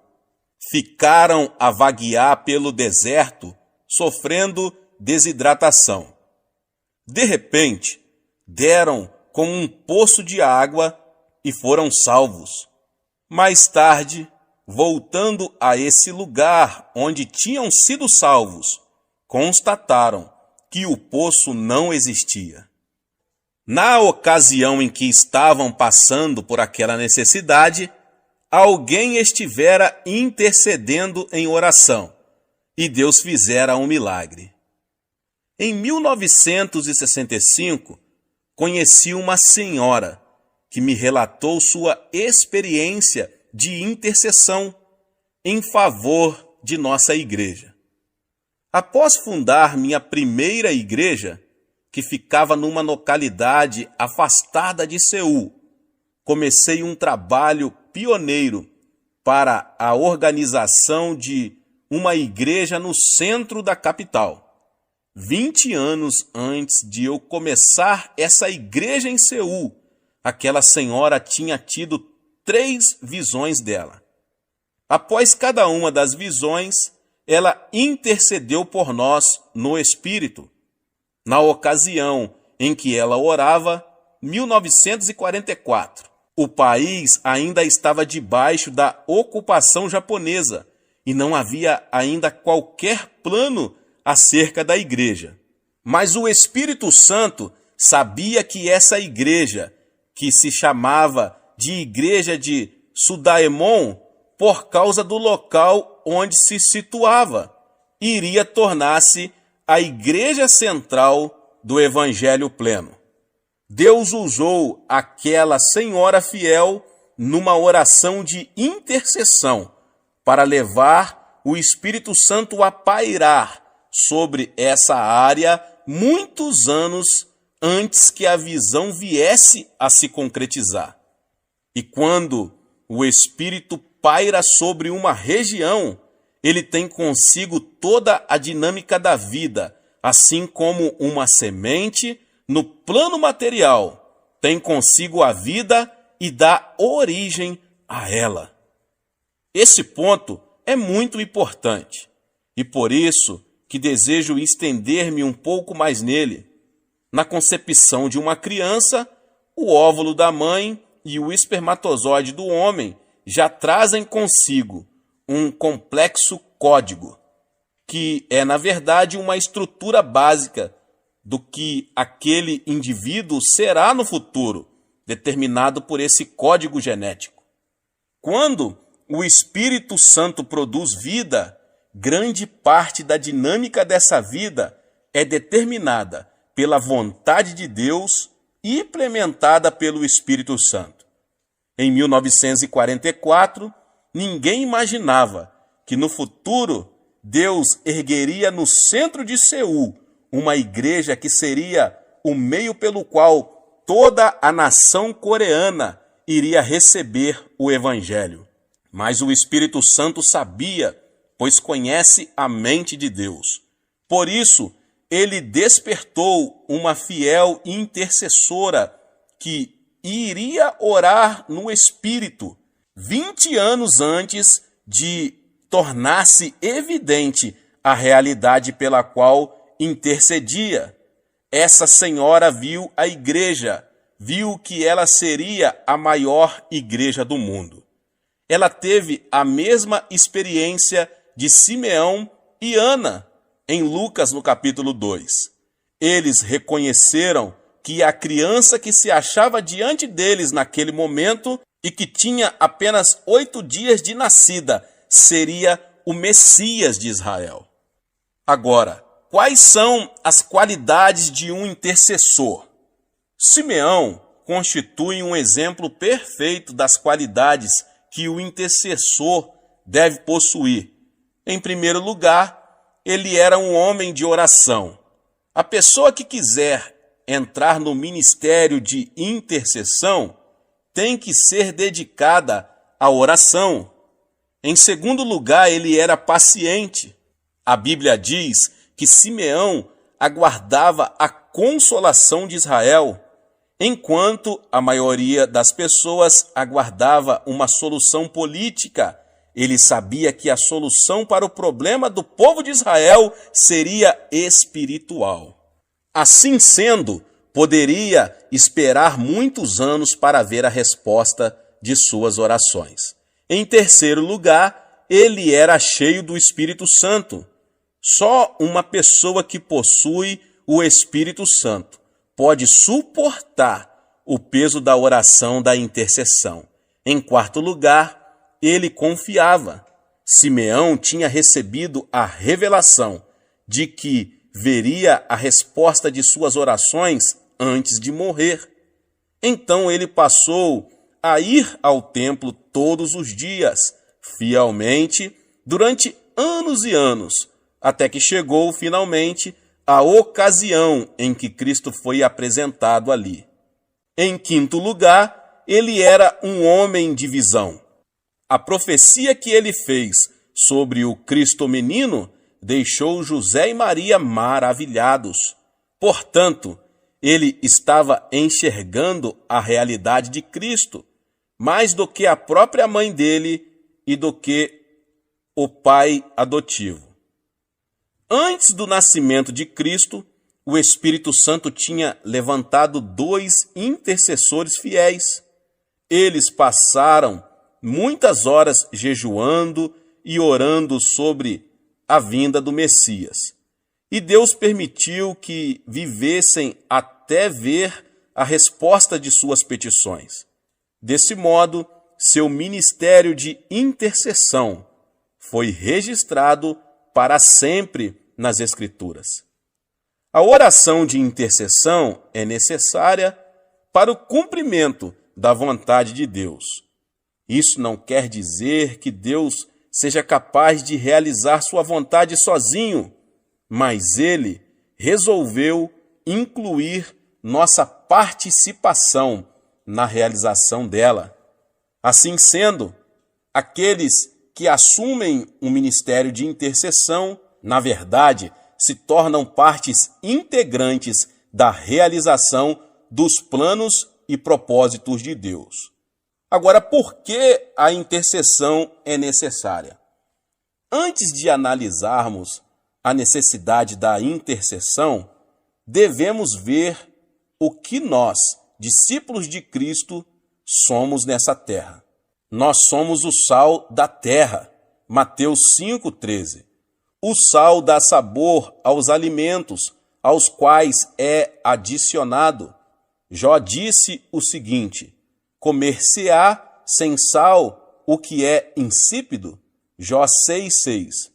Ficaram a vaguear pelo deserto, sofrendo desidratação. De repente, deram com um poço de água e foram salvos. Mais tarde, voltando a esse lugar onde tinham sido salvos, constataram que o poço não existia. Na ocasião em que estavam passando por aquela necessidade, alguém estivera intercedendo em oração e Deus fizera um milagre. Em 1965, conheci uma senhora que me relatou sua experiência de intercessão em favor de nossa igreja. Após fundar minha primeira igreja, que ficava numa localidade afastada de Seul, comecei um trabalho pioneiro para a organização de uma igreja no centro da capital. 20 anos antes de eu começar essa igreja em Seul, aquela senhora tinha tido 3 visões dela. Após cada uma das visões, ela intercedeu por nós no Espírito. Na ocasião em que ela orava, 1944, o país ainda estava debaixo da ocupação japonesa e não havia ainda qualquer plano acerca da igreja. Mas o Espírito Santo sabia que essa igreja, que se chamava de Igreja de Sudaemon, por causa do local onde se situava, iria tornar-se a igreja central do Evangelho pleno. Deus usou aquela senhora fiel numa oração de intercessão para levar o Espírito Santo a pairar sobre essa área muitos anos antes que a visão viesse a se concretizar. E quando o Espírito paira sobre uma região, ele tem consigo toda a dinâmica da vida, assim como uma semente, no plano material, tem consigo a vida e dá origem a ela. Esse ponto é muito importante, e por isso que desejo estender-me um pouco mais nele. Na concepção de uma criança, o óvulo da mãe e o espermatozoide do homem já trazem consigo um complexo código, que é, na verdade, uma estrutura básica do que aquele indivíduo será no futuro, determinado por esse código genético. Quando o Espírito Santo produz vida, grande parte da dinâmica dessa vida é determinada pela vontade de Deus e implementada pelo Espírito Santo. Em 1944, ninguém imaginava que no futuro Deus ergueria no centro de Seul uma igreja que seria o meio pelo qual toda a nação coreana iria receber o Evangelho. Mas o Espírito Santo sabia, pois conhece a mente de Deus. Por isso, ele despertou uma fiel intercessora que iria orar no Espírito 20 anos antes de tornar-se evidente a realidade pela qual intercedia. Essa senhora viu a igreja, viu que ela seria a maior igreja do mundo. Ela teve a mesma experiência de Simeão e Ana, em Lucas, no capítulo 2. Eles reconheceram que a criança que se achava diante deles naquele momento e que tinha apenas 8 dias de nascida seria o Messias de Israel. Agora, quais são as qualidades de um intercessor? Simeão constitui um exemplo perfeito das qualidades que o intercessor deve possuir. Em primeiro lugar, ele era um homem de oração. A pessoa que quiser entrar no ministério de intercessão tem que ser dedicada à oração. Em segundo lugar, ele era paciente. A Bíblia diz que Simeão aguardava a consolação de Israel, enquanto a maioria das pessoas aguardava uma solução política. Ele sabia que a solução para o problema do povo de Israel seria espiritual. Assim sendo, poderia esperar muitos anos para ver a resposta de suas orações. Em terceiro lugar, ele era cheio do Espírito Santo. Só uma pessoa que possui o Espírito Santo pode suportar o peso da oração da intercessão. Em quarto lugar, ele confiava. Simeão tinha recebido a revelação de que veria a resposta de suas orações antes de morrer. Então ele passou a ir ao templo todos os dias, fielmente, durante anos e anos, até que chegou finalmente a ocasião em que Cristo foi apresentado ali. Em quinto lugar, ele era um homem de visão. A profecia que ele fez sobre o Cristo menino deixou José e Maria maravilhados. Portanto, ele estava enxergando a realidade de Cristo, mais do que a própria mãe dele e do que o pai adotivo. Antes do nascimento de Cristo, o Espírito Santo tinha levantado 2 intercessores fiéis. Eles passaram muitas horas jejuando e orando sobre a vinda do Messias. E Deus permitiu que vivessem até ver a resposta de suas petições. Desse modo, seu ministério de intercessão foi registrado para sempre nas Escrituras. A oração de intercessão é necessária para o cumprimento da vontade de Deus. Isso não quer dizer que Deus seja capaz de realizar sua vontade sozinho, mas Ele resolveu incluir nossa participação na realização dela. Assim sendo, aqueles que assumem um ministério de intercessão, na verdade, se tornam partes integrantes da realização dos planos e propósitos de Deus. Agora, por que a intercessão é necessária? Antes de analisarmos a necessidade da intercessão, devemos ver o que nós, discípulos de Cristo, somos nessa terra. Nós somos o sal da terra. Mateus 5,13. O sal dá sabor aos alimentos, aos quais é adicionado. Jó disse o seguinte: comer-se-á sem sal o que é insípido? Jó 6,6.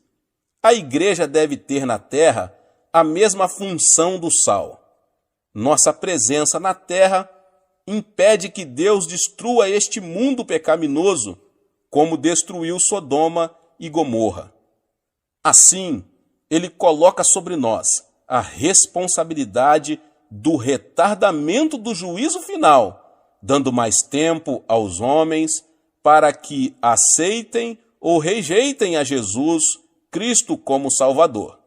A igreja deve ter na terra a mesma função do sal. Nossa presença na terra impede que Deus destrua este mundo pecaminoso, como destruiu Sodoma e Gomorra. Assim, Ele coloca sobre nós a responsabilidade do retardamento do juízo final, dando mais tempo aos homens para que aceitem ou rejeitem a Jesus Cristo como Salvador.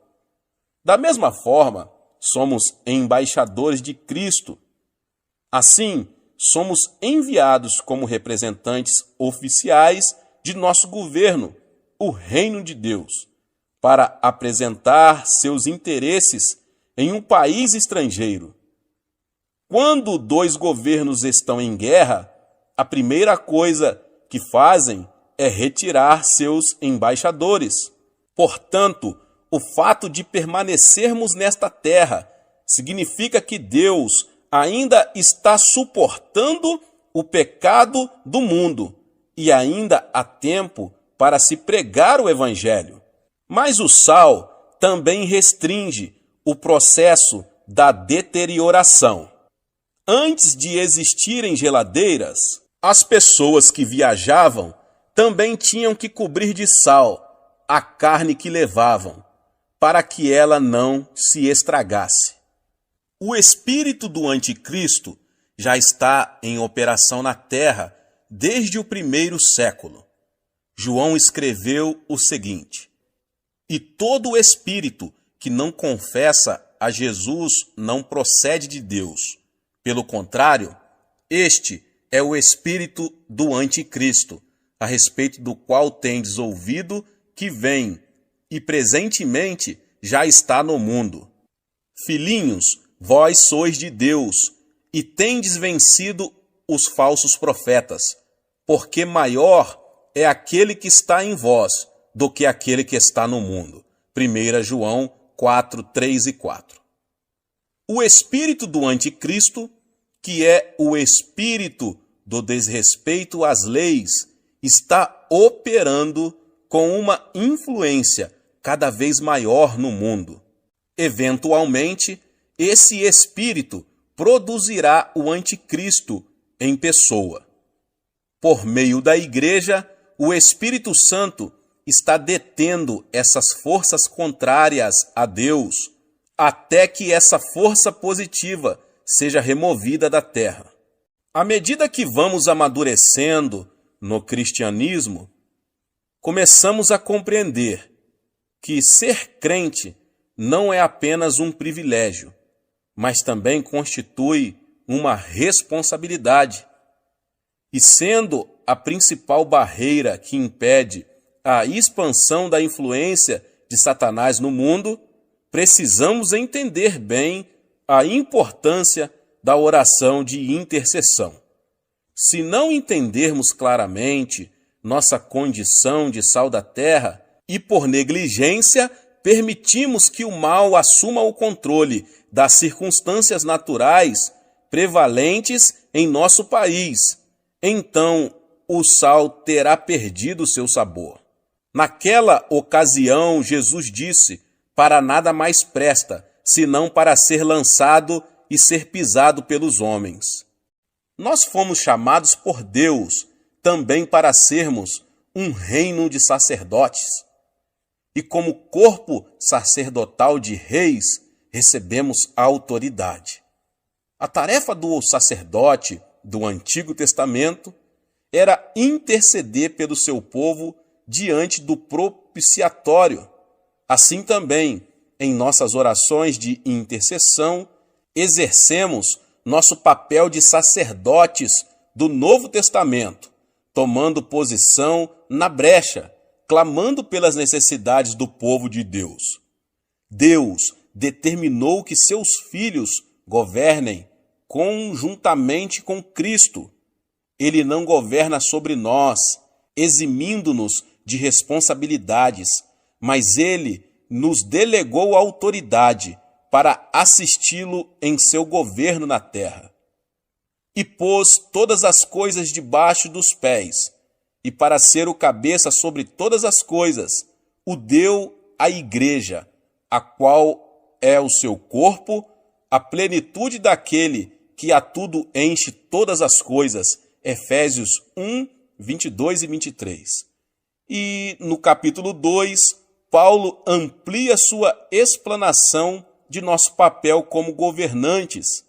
Da mesma forma, somos embaixadores de Cristo. Assim, somos enviados como representantes oficiais de nosso governo, o Reino de Deus, para apresentar seus interesses em um país estrangeiro. Quando 2 governos estão em guerra, a primeira coisa que fazem é retirar seus embaixadores. Portanto, o fato de permanecermos nesta terra significa que Deus ainda está suportando o pecado do mundo e ainda há tempo para se pregar o Evangelho. Mas o sal também restringe o processo da deterioração. Antes de existirem geladeiras, as pessoas que viajavam também tinham que cobrir de sal a carne que levavam, para que ela não se estragasse. O espírito do anticristo já está em operação na terra desde o 1º século. João escreveu o seguinte: e todo espírito que não confessa a Jesus não procede de Deus. Pelo contrário, este é o espírito do anticristo, a respeito do qual tendes ouvido que vem e presentemente já está no mundo. Filhinhos, vós sois de Deus e tendes vencido os falsos profetas, porque maior é aquele que está em vós do que aquele que está no mundo. 1 João 4, 3 e 4. O espírito do anticristo, que é o espírito do desrespeito às leis, está operando com uma influência cada vez maior no mundo. Eventualmente, esse espírito produzirá o anticristo em pessoa. Por meio da igreja, o Espírito Santo está detendo essas forças contrárias a Deus, até que essa força positiva seja removida da terra. À medida que vamos amadurecendo no cristianismo, começamos a compreender que ser crente não é apenas um privilégio, mas também constitui uma responsabilidade. E sendo a principal barreira que impede a expansão da influência de Satanás no mundo,
precisamos entender bem a importância da oração de intercessão. Se não entendermos claramente nossa condição de sal da terra e por negligência permitimos que o mal assuma o controle das circunstâncias naturais prevalentes em nosso país, então o sal terá perdido seu sabor. Naquela ocasião, Jesus disse: para nada mais presta, senão para ser lançado e ser pisado pelos homens. Nós fomos chamados por Deus também para sermos um reino de sacerdotes. E como corpo sacerdotal de reis, recebemos a autoridade. A tarefa do sacerdote do Antigo Testamento era interceder pelo seu povo diante do propiciatório. Assim também, em nossas orações de intercessão, exercemos nosso papel de sacerdotes do Novo Testamento, tomando posição na brecha, clamando pelas necessidades do povo de Deus. Deus determinou que seus filhos governem conjuntamente com Cristo. Ele não governa sobre nós, eximindo-nos de responsabilidades, mas ele nos delegou a autoridade para assisti-lo em seu governo na terra. E pôs todas as coisas debaixo dos pés, e para ser o cabeça sobre todas as coisas, o deu à igreja, a qual é o seu corpo, a plenitude daquele que a tudo enche todas as coisas. Efésios 1, 22 e 23. E no capítulo 2, Paulo amplia sua explanação de nosso papel como governantes,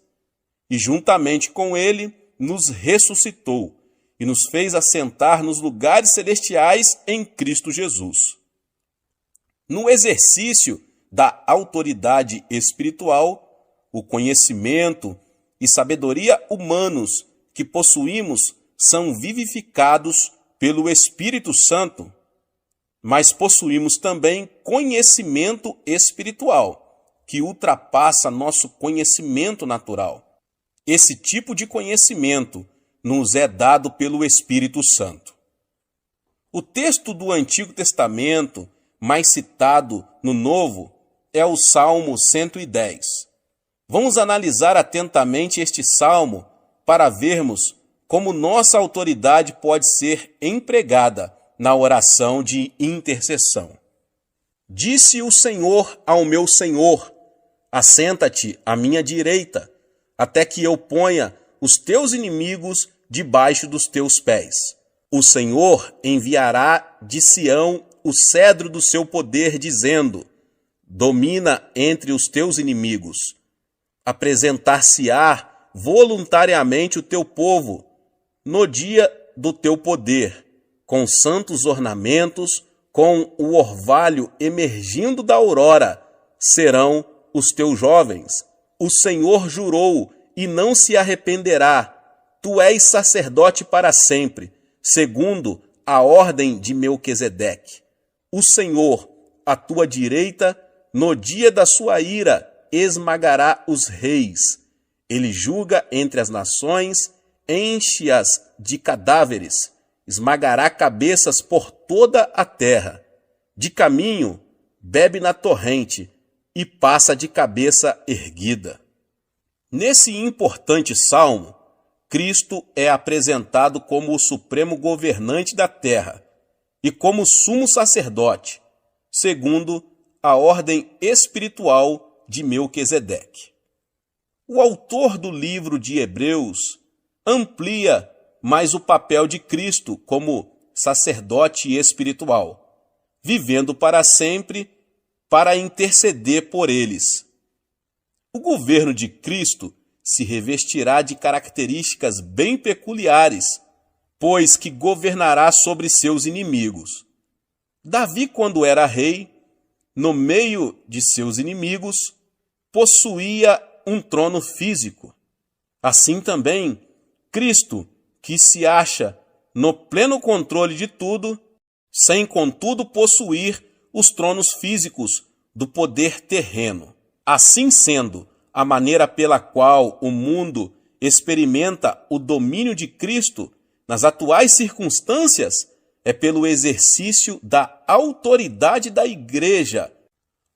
e juntamente com ele nos ressuscitou e nos fez assentar nos lugares celestiais em Cristo Jesus. No exercício da autoridade espiritual, o conhecimento e sabedoria humanos que possuímos são vivificados pelo Espírito Santo, mas possuímos também conhecimento espiritual, que ultrapassa nosso conhecimento natural. Esse tipo de conhecimento nos é dado pelo Espírito Santo. O texto do Antigo Testamento mais citado no Novo é o Salmo 110. Vamos analisar atentamente este salmo para vermos como nossa autoridade pode ser empregada na oração de intercessão. Disse o Senhor ao meu Senhor: assenta-te à minha direita, até que eu ponha os teus inimigos debaixo dos teus pés. O Senhor enviará de Sião o cedro do seu poder, dizendo: domina entre os teus inimigos. Apresentar-se-á voluntariamente o teu povo no dia do teu poder, com santos ornamentos, com o orvalho emergindo da aurora, serão os teus jovens. O Senhor jurou e não se arrependerá. Tu és sacerdote para sempre, segundo a ordem de Melquisedeque. O Senhor, à tua direita, no dia da sua ira, esmagará os reis. Ele julga entre as nações, enche-as de cadáveres, esmagará cabeças por toda a terra. De caminho, bebe na torrente e passa de cabeça erguida. Nesse importante salmo, Cristo é apresentado como o supremo governante da terra e como sumo sacerdote, segundo a ordem espiritual de Melquisedeque. O autor do livro de Hebreus amplia mais o papel de Cristo como sacerdote espiritual, vivendo para sempre para interceder por eles. O governo de Cristo se revestirá de características bem peculiares, pois que governará sobre seus inimigos. Davi, quando era rei, no meio de seus inimigos, possuía um trono físico. Assim também, Cristo, que se acha no pleno controle de tudo, sem contudo possuir os tronos físicos
do poder terreno. Assim sendo, a maneira pela qual o mundo experimenta o domínio de Cristo nas atuais circunstâncias é pelo exercício da autoridade da Igreja.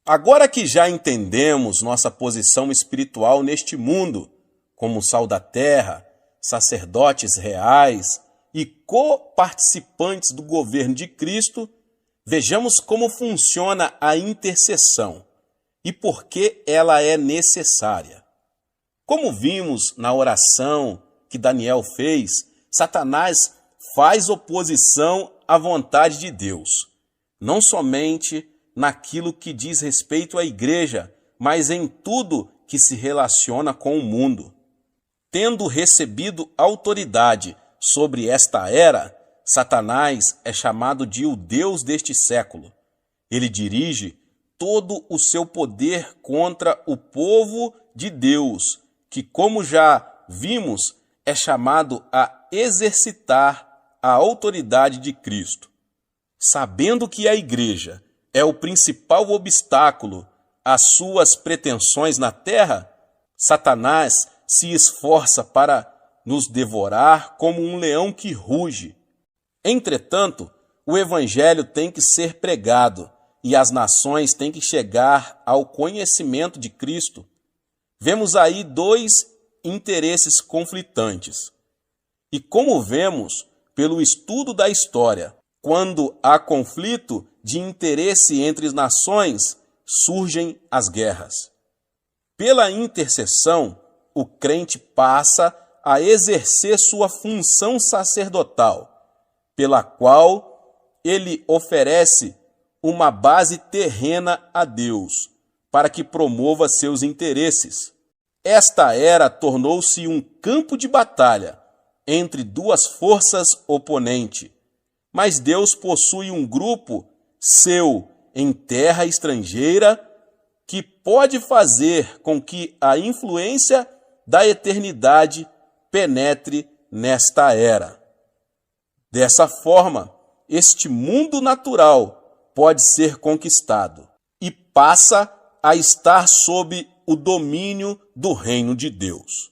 Agora que já entendemos nossa posição espiritual neste mundo, como sal da terra, sacerdotes reais e coparticipantes do governo de Cristo, vejamos como funciona a intercessão e por que ela é necessária. Como vimos na oração que Daniel fez, Satanás faz oposição à vontade de Deus, não somente naquilo que diz respeito à igreja, mas em tudo que se relaciona com o mundo. Tendo recebido autoridade sobre esta era, Satanás é chamado de o Deus deste século. Ele dirige todo o seu poder contra o povo de Deus, que, como já vimos, é chamado a exercitar a autoridade de Cristo. Sabendo que a igreja é o principal obstáculo às suas pretensões na terra, Satanás se esforça para nos devorar como um leão que ruge. Entretanto, o evangelho tem que ser pregado e as nações têm que chegar ao conhecimento de Cristo. Vemos aí dois interesses conflitantes. E como vemos pelo estudo da história, quando há conflito de interesse entre as nações, surgem as guerras. Pela intercessão, o crente passa a exercer sua função sacerdotal, pela qual ele oferece uma base terrena a Deus, para que promova seus interesses. Esta era tornou-se um campo de batalha entre duas forças oponentes, mas Deus possui um grupo seu em terra estrangeira que pode fazer com que a influência da eternidade penetre nesta era. Dessa forma, este mundo natural pode ser conquistado e passa a estar sob o domínio do reino de Deus.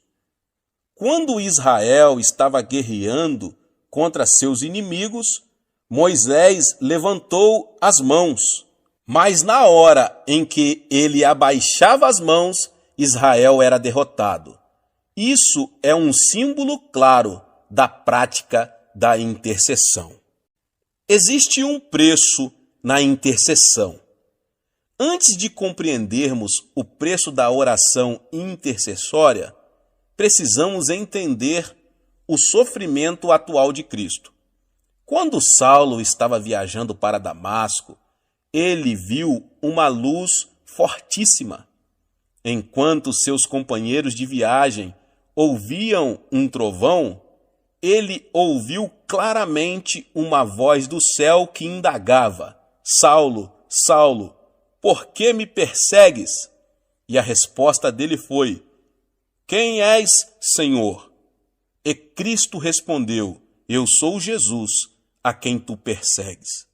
Quando Israel estava guerreando contra seus inimigos, Moisés levantou as mãos, mas na hora em que ele abaixava as mãos, Israel era derrotado. Isso é um símbolo claro da prática da intercessão. Existe um preço na intercessão. Antes de compreendermos o preço da oração intercessória, precisamos entender o sofrimento atual de Cristo. Quando Saulo estava viajando para Damasco, ele viu uma luz fortíssima. Enquanto seus companheiros de viagem ouviam um trovão, ele ouviu claramente uma voz do céu que indagava: Saulo, Saulo, por que me persegues? E a resposta dele foi: Quem és, Senhor? E Cristo respondeu: Eu sou Jesus, a quem tu persegues.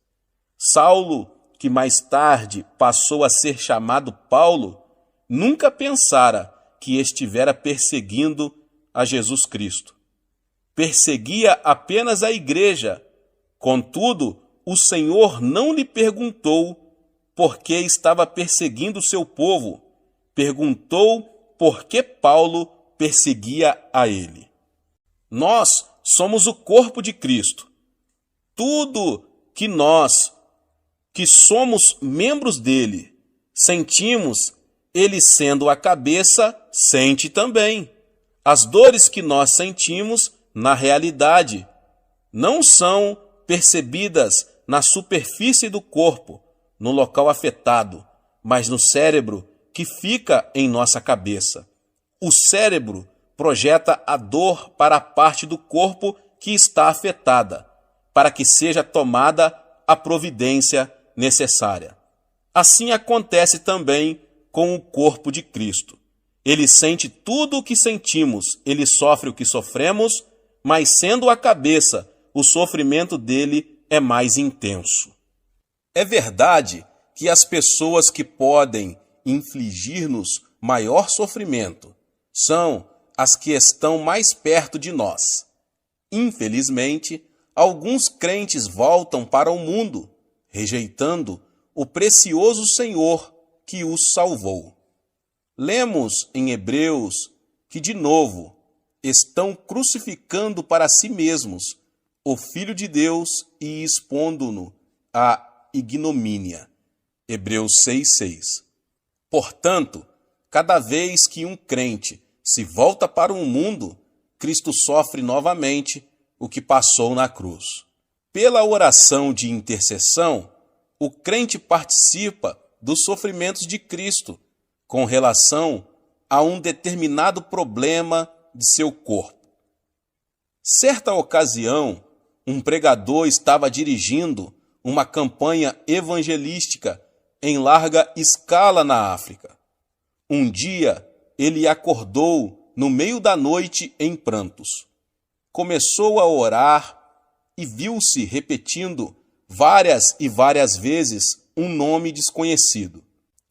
Saulo, que mais tarde passou a ser chamado Paulo, nunca pensara que estivera perseguindo a Jesus Cristo. Perseguia apenas a igreja. Contudo, o Senhor não lhe perguntou por que estava perseguindo o seu povo. Perguntou por que Paulo perseguia a ele. Nós somos o corpo de Cristo. Tudo que nós, que somos membros dele, sentimos, ele sendo a cabeça, sente também. As dores que nós sentimos, na realidade, não são percebidas na superfície do corpo, no local afetado, mas no cérebro que fica em nossa cabeça. O cérebro projeta a dor para a parte do corpo que está afetada, para que seja tomada a providência necessária. Assim acontece também com o corpo de Cristo. Ele sente tudo o que sentimos, ele sofre o que sofremos, mas sendo a cabeça, o sofrimento dele é mais intenso. É verdade que as pessoas que podem infligir-nos maior sofrimento são as que estão mais perto de nós. Infelizmente, alguns crentes voltam para o mundo, rejeitando o precioso Senhor que os salvou. Lemos em Hebreus que, de novo, estão crucificando para si mesmos o Filho de Deus e expondo-no à ignomínia. Hebreus 6,6. Portanto, cada vez que um crente se volta para o mundo, Cristo sofre novamente o que passou na cruz. Pela oração de intercessão, o crente participa dos sofrimentos de Cristo com relação a um determinado problema de seu corpo. Certa ocasião, um pregador estava dirigindo uma campanha evangelística em larga escala na África. Um dia, ele acordou no meio da noite em prantos. Começou a orar e viu-se repetindo várias e várias vezes um nome desconhecido.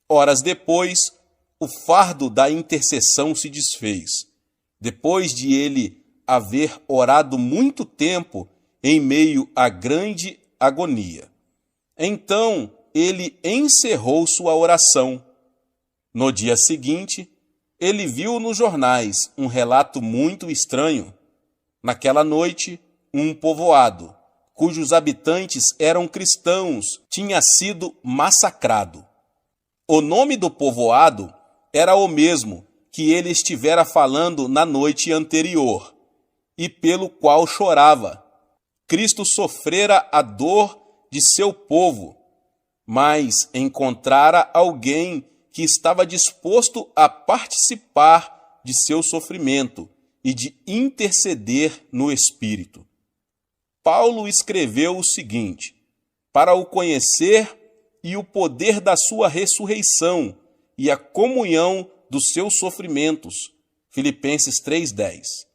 Horas depois, o fardo da intercessão se desfez, depois de ele haver orado muito tempo em meio à grande agonia. Então, ele encerrou sua oração. No dia seguinte, ele viu nos jornais um relato muito estranho. Naquela noite, um povoado, cujos habitantes eram cristãos, tinha sido massacrado. O nome do povoado era o mesmo que ele estivera falando na noite anterior, e pelo qual chorava. Cristo sofrera a dor de seu povo, mas encontrara alguém que estava disposto a participar de seu sofrimento e de interceder no Espírito. Paulo escreveu o seguinte: para o conhecer e o poder da sua ressurreição e a comunhão dos seus sofrimentos. Filipenses 3:10.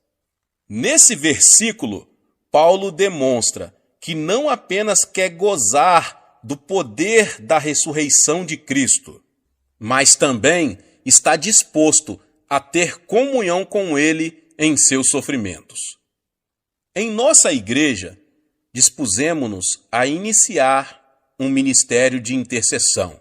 Nesse versículo, Paulo demonstra que não apenas quer gozar do poder da ressurreição de Cristo, mas também está disposto a ter comunhão com ele em seus sofrimentos. Em nossa igreja, dispusemo-nos a iniciar um ministério de intercessão.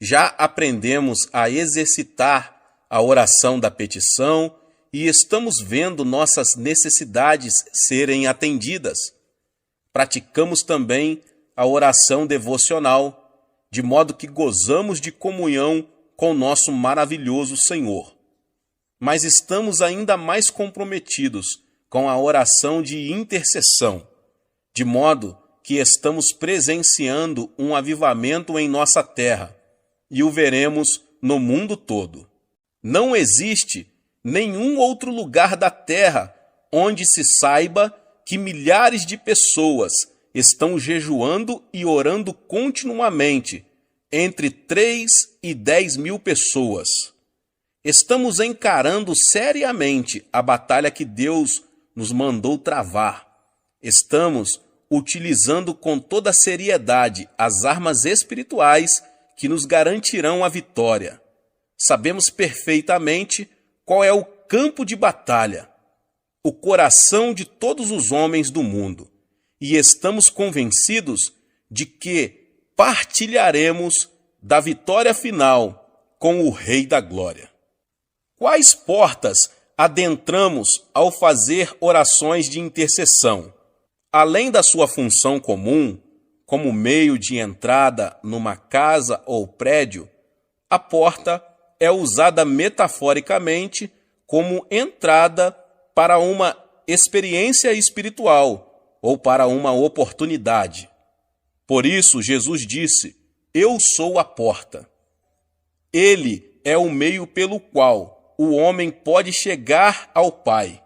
Já aprendemos a exercitar a oração da petição e estamos vendo nossas necessidades serem atendidas. Praticamos também a oração devocional, de modo que gozamos de comunhão com nosso maravilhoso Senhor. Mas estamos ainda mais comprometidos com a oração de intercessão, de modo que estamos presenciando um avivamento em nossa terra e o veremos no mundo todo. Não existe nenhum outro lugar da terra onde se saiba que milhares de pessoas estão jejuando e orando continuamente, entre 3 e 10 mil pessoas. Estamos encarando seriamente a batalha que Deus nos mandou travar. Estamos utilizando com toda seriedade as armas espirituais que nos garantirão a vitória. Sabemos perfeitamente qual é o campo de batalha, o coração de todos os homens do mundo, e estamos convencidos de que partilharemos da vitória final com o Rei da Glória. Quais portas adentramos ao fazer orações de intercessão? Além da sua função comum, como meio de entrada numa casa ou prédio, a porta é usada metaforicamente como entrada para uma experiência espiritual ou para uma oportunidade. Por isso, Jesus disse: "Eu sou a porta." Ele é o meio pelo qual o homem pode chegar ao Pai.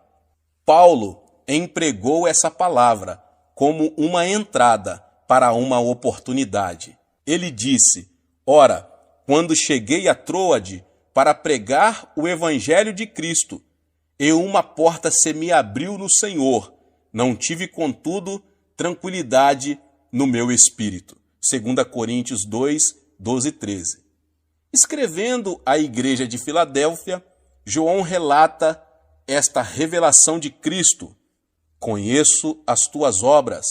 Paulo empregou essa palavra como uma entrada para uma oportunidade. Ele disse: "Ora, quando cheguei a Troade para pregar o Evangelho de Cristo, uma porta se me abriu no Senhor. Não tive, contudo, tranquilidade no meu espírito." 2 Coríntios 2, 12 e 13. Escrevendo à igreja de Filadélfia, João relata esta revelação de Cristo: conheço as tuas obras,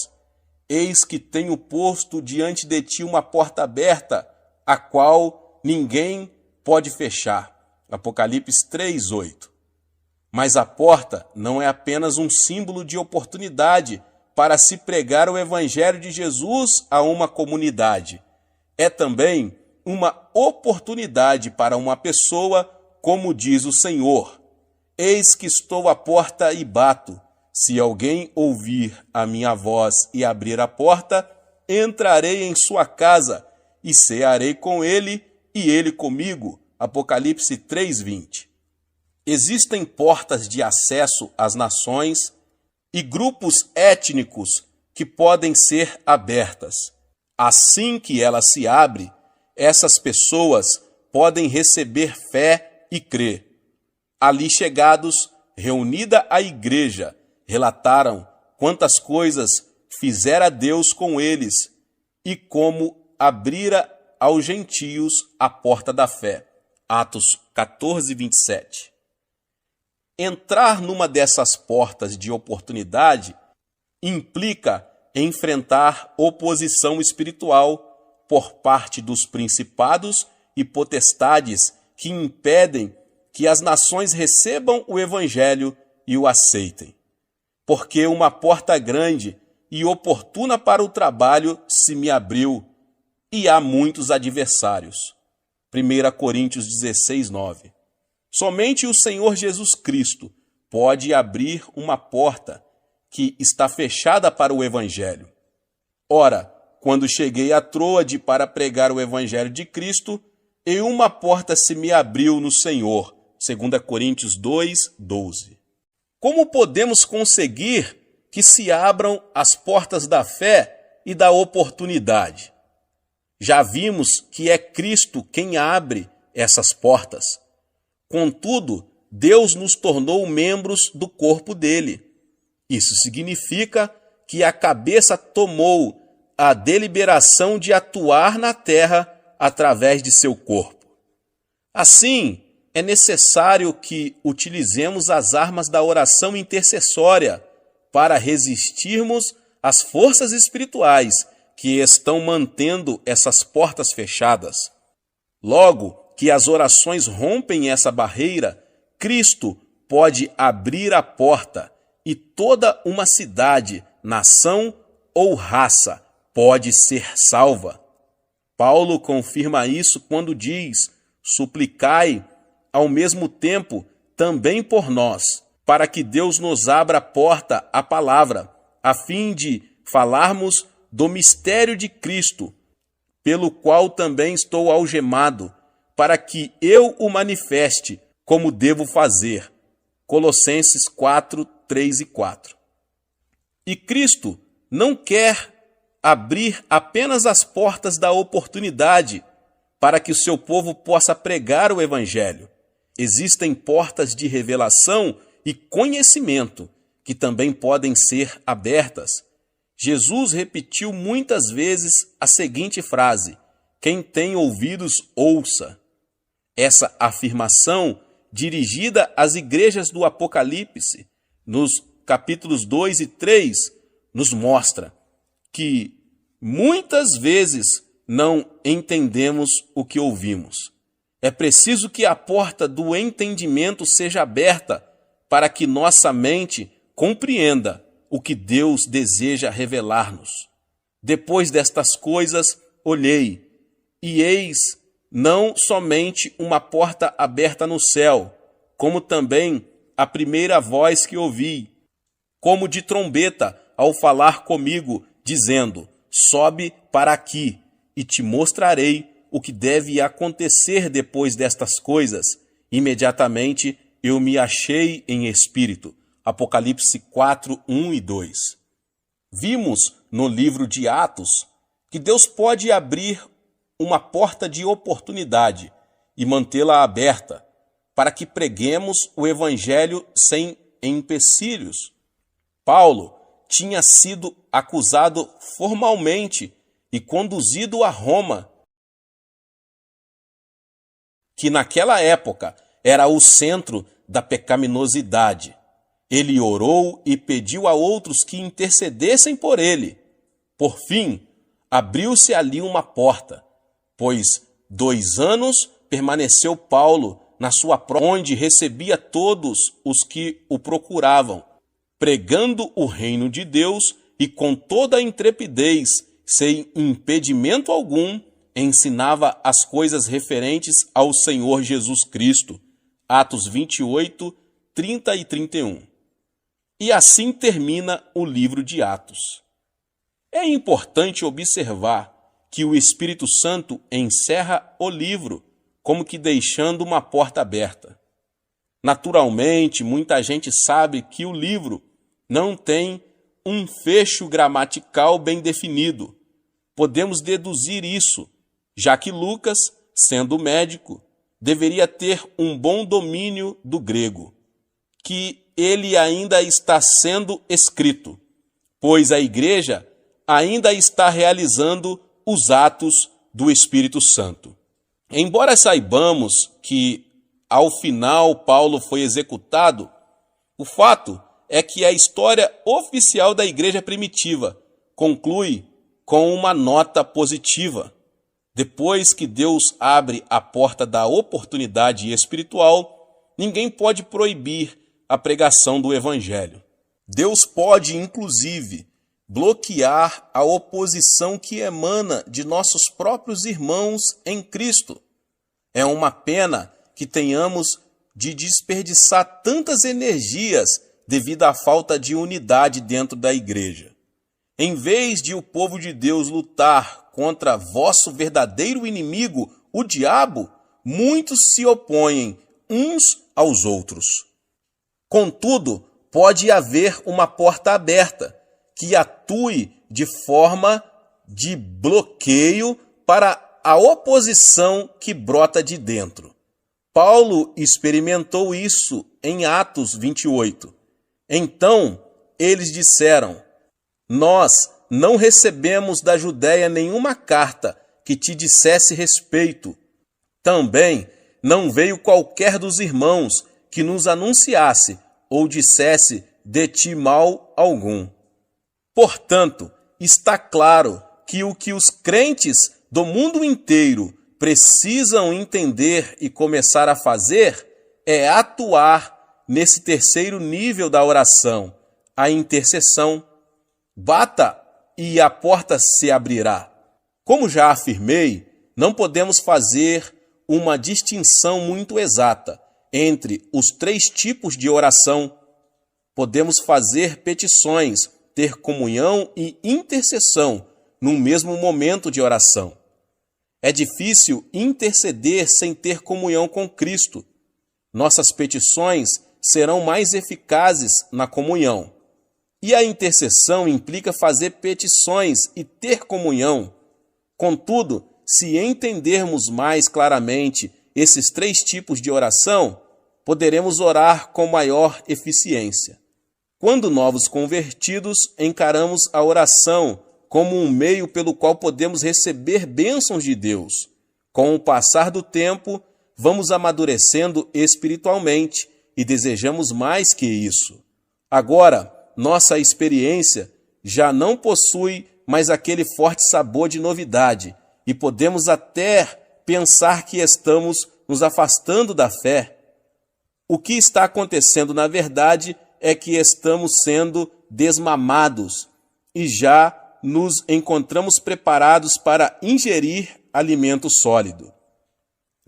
eis que tenho posto diante de ti uma porta aberta, a qual ninguém pode fechar. Apocalipse 3:8. Mas a porta não é apenas um símbolo de oportunidade para se pregar o evangelho de Jesus a uma comunidade. É também uma oportunidade para uma pessoa, como diz o Senhor: eis que estou à porta e bato. Se alguém ouvir a minha voz e abrir a porta, entrarei em sua casa e cearei com ele e ele comigo. Apocalipse 3:20. Existem portas de acesso às nações e grupos étnicos que podem ser abertas. Assim que ela se abre, essas pessoas podem receber fé e crer. Ali chegados, reunida a igreja, relataram quantas coisas fizera Deus com eles e como abrira aos gentios a porta da fé. Atos 14:27. Entrar numa dessas portas de oportunidade implica enfrentar oposição espiritual por parte dos principados e potestades que impedem que as nações recebam o evangelho e o aceitem. Porque uma porta grande e oportuna para o trabalho se me abriu, e há muitos adversários. 1 Coríntios 16:9. Somente o Senhor Jesus Cristo pode abrir uma porta que está fechada para o evangelho. Ora, quando cheguei a Troade para pregar o evangelho de Cristo, e uma porta se me abriu no Senhor. 2 Coríntios 2:12. Como podemos conseguir que se abram as portas da fé e da oportunidade? Já vimos que é Cristo quem abre essas portas. Contudo, Deus nos tornou membros do corpo dele. Isso significa que a cabeça tomou a deliberação de atuar na terra através de seu corpo. Assim, é necessário que utilizemos as armas da oração intercessória para resistirmos às forças espirituais que estão mantendo essas portas fechadas. Logo que as orações rompem essa barreira, Cristo pode abrir a porta e toda uma cidade, nação ou raça pode ser salva. Paulo confirma isso quando diz: suplicai ao mesmo tempo também por nós, para que Deus nos abra a porta à palavra, a fim de falarmos do mistério de Cristo, pelo qual também estou algemado, para que eu o manifeste como devo fazer. Colossenses 4:3 e 4. E Cristo não quer abrir apenas as portas da oportunidade para que o seu povo possa pregar o evangelho. Existem portas de revelação e conhecimento que também podem ser abertas. Jesus repetiu muitas vezes a seguinte frase: quem tem ouvidos, ouça. Essa afirmação, dirigida às igrejas do Apocalipse, nos capítulos 2 e 3, nos mostra que muitas vezes não entendemos o que ouvimos. É preciso que a porta do entendimento seja aberta para que nossa mente compreenda o que Deus deseja revelar-nos. Depois destas coisas, olhei, e eis não somente uma porta aberta no céu, como também a primeira voz que ouvi, como de trombeta, ao falar comigo, dizendo: sobe para aqui, e te mostrarei o que deve acontecer depois destas coisas. Imediatamente eu me achei em espírito. Apocalipse 4:1 e 2. Vimos no livro de Atos que Deus pode abrir uma porta de oportunidade e mantê-la aberta para que preguemos o evangelho sem empecilhos. Paulo tinha sido acusado formalmente e conduzido a Roma
que naquela época era o centro da pecaminosidade. Ele orou e pediu a outros que intercedessem por ele. Por fim, abriu-se ali uma porta, pois 2 anos permaneceu Paulo na sua prova, onde recebia todos os que o procuravam, pregando o reino de Deus e com toda a intrepidez, sem impedimento algum, ensinava as coisas referentes ao Senhor Jesus Cristo. Atos 28, 30 e 31. E assim termina o livro de Atos. É importante observar que o Espírito Santo encerra o livro, como que deixando uma porta aberta. Naturalmente, muita gente sabe que o livro não tem um fecho gramatical bem definido. Podemos deduzir isso, já que Lucas, sendo médico, deveria ter um bom domínio do grego, que ele ainda está sendo escrito, pois a igreja ainda está realizando os atos do Espírito Santo. Embora saibamos que, ao final, Paulo foi executado, o fato é que a história oficial da igreja primitiva conclui com uma nota positiva. Depois que Deus abre a porta da oportunidade espiritual, ninguém pode proibir a pregação do Evangelho. Deus pode, inclusive, bloquear a oposição que emana de nossos próprios irmãos em Cristo. É uma pena que tenhamos de desperdiçar tantas energias devido à falta de unidade dentro da igreja. Em vez de o povo de Deus lutar contra vosso verdadeiro inimigo, o diabo, muitos se opõem uns aos outros. Contudo, pode haver uma porta aberta que atue de forma de bloqueio para a oposição que brota de dentro. Paulo experimentou isso em Atos 28. Então, eles disseram: nós não recebemos da Judéia nenhuma carta que te dissesse respeito. Também não veio qualquer dos irmãos que nos anunciasse ou dissesse de ti mal algum. Portanto, está claro que o que os crentes do mundo inteiro precisam entender e começar a fazer é atuar nesse terceiro nível da oração, a intercessão. Bata e a porta se abrirá. Como já afirmei, não podemos fazer uma distinção muito exata entre os 3 tipos de oração. Podemos fazer petições, ter comunhão e intercessão no mesmo momento de oração. É difícil interceder sem ter comunhão com Cristo. Nossas petições serão mais eficazes na comunhão. E a intercessão implica fazer petições e ter comunhão. Contudo, se entendermos mais claramente esses 3 tipos de oração, poderemos orar com maior eficiência. Quando novos convertidos, encaramos a oração como um meio pelo qual podemos receber bênçãos de Deus. Com o passar do tempo, vamos amadurecendo espiritualmente e desejamos mais que isso. Agora, nossa experiência já não possui mais aquele forte sabor de novidade e podemos até pensar que estamos nos afastando da fé. O que está acontecendo, na verdade, é que estamos sendo desmamados e já nos encontramos preparados para ingerir alimento sólido.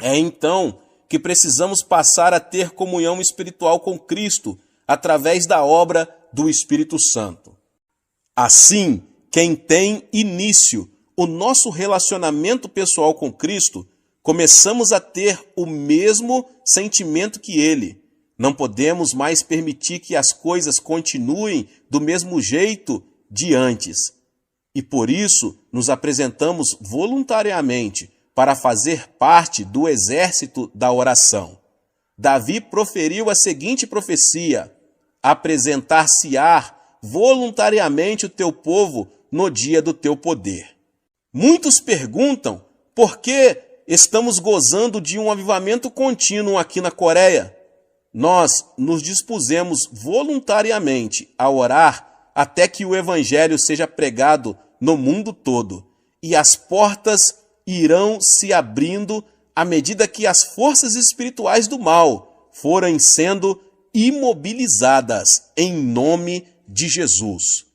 É então que precisamos passar a ter comunhão espiritual com Cristo através da obra do Espírito Santo. Assim, quem tem início o nosso relacionamento pessoal com Cristo, começamos a ter o mesmo sentimento que Ele. Não podemos mais permitir que as coisas continuem do mesmo jeito de antes. E por isso nos apresentamos voluntariamente para fazer parte do exército da oração. Davi proferiu a seguinte profecia: apresentar-se-á voluntariamente o teu povo no dia do teu poder. Muitos perguntam por que
estamos gozando de um avivamento contínuo aqui na Coreia. Nós nos dispusemos voluntariamente a orar até que o evangelho seja pregado no mundo todo, e as portas irão se abrindo à medida que as forças espirituais do mal forem sendo imobilizadas em nome de Jesus.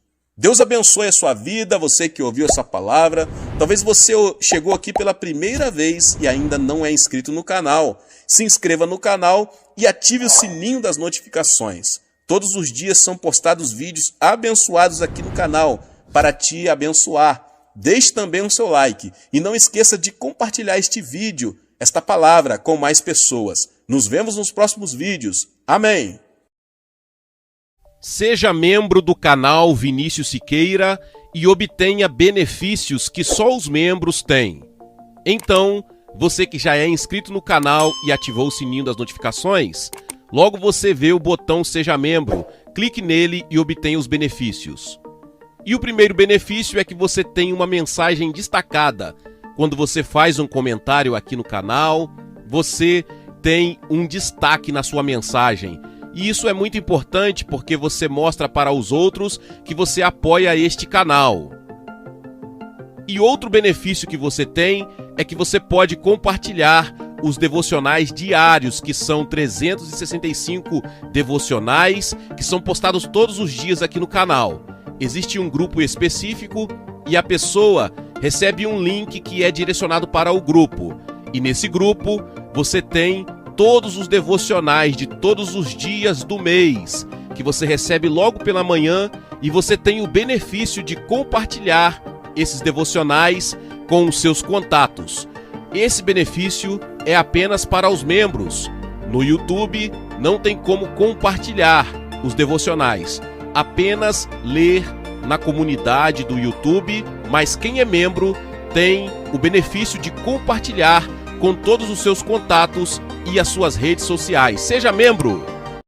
Deus abençoe a sua vida, você que ouviu essa palavra. Talvez você chegou aqui pela primeira vez e ainda não é inscrito no canal. Se inscreva no canal e ative o sininho das notificações. Todos os dias são postados vídeos abençoados aqui no canal para te abençoar. Deixe também o seu like e não esqueça de compartilhar este vídeo, esta palavra, com mais pessoas. Nos vemos nos próximos vídeos. Amém!
Seja membro do canal Vinícius Siqueira e obtenha benefícios que só os membros têm. Então, você que já é inscrito no canal e ativou o sininho das notificações, logo você vê o botão Seja Membro, clique nele e obtenha os benefícios. E o primeiro benefício é que você tem uma mensagem destacada. Quando você faz um comentário aqui no canal, você tem um destaque na sua mensagem. E isso é muito importante porque você mostra para os outros que você apoia este canal. E outro benefício que você tem é que você pode compartilhar os devocionais diários, que são 365 devocionais, que são postados todos os dias aqui no canal. Existe um grupo específico e a pessoa recebe um link que é direcionado para o grupo. E nesse grupo você tem todos os devocionais de todos os dias do mês, que você recebe logo pela manhã, e você tem o benefício de compartilhar esses devocionais com os seus contatos. Esse benefício é apenas para os membros. No YouTube não tem como compartilhar os devocionais, apenas ler na comunidade do YouTube, mas quem é membro tem o benefício de compartilhar com todos os seus contatos e as suas redes sociais. Seja membro!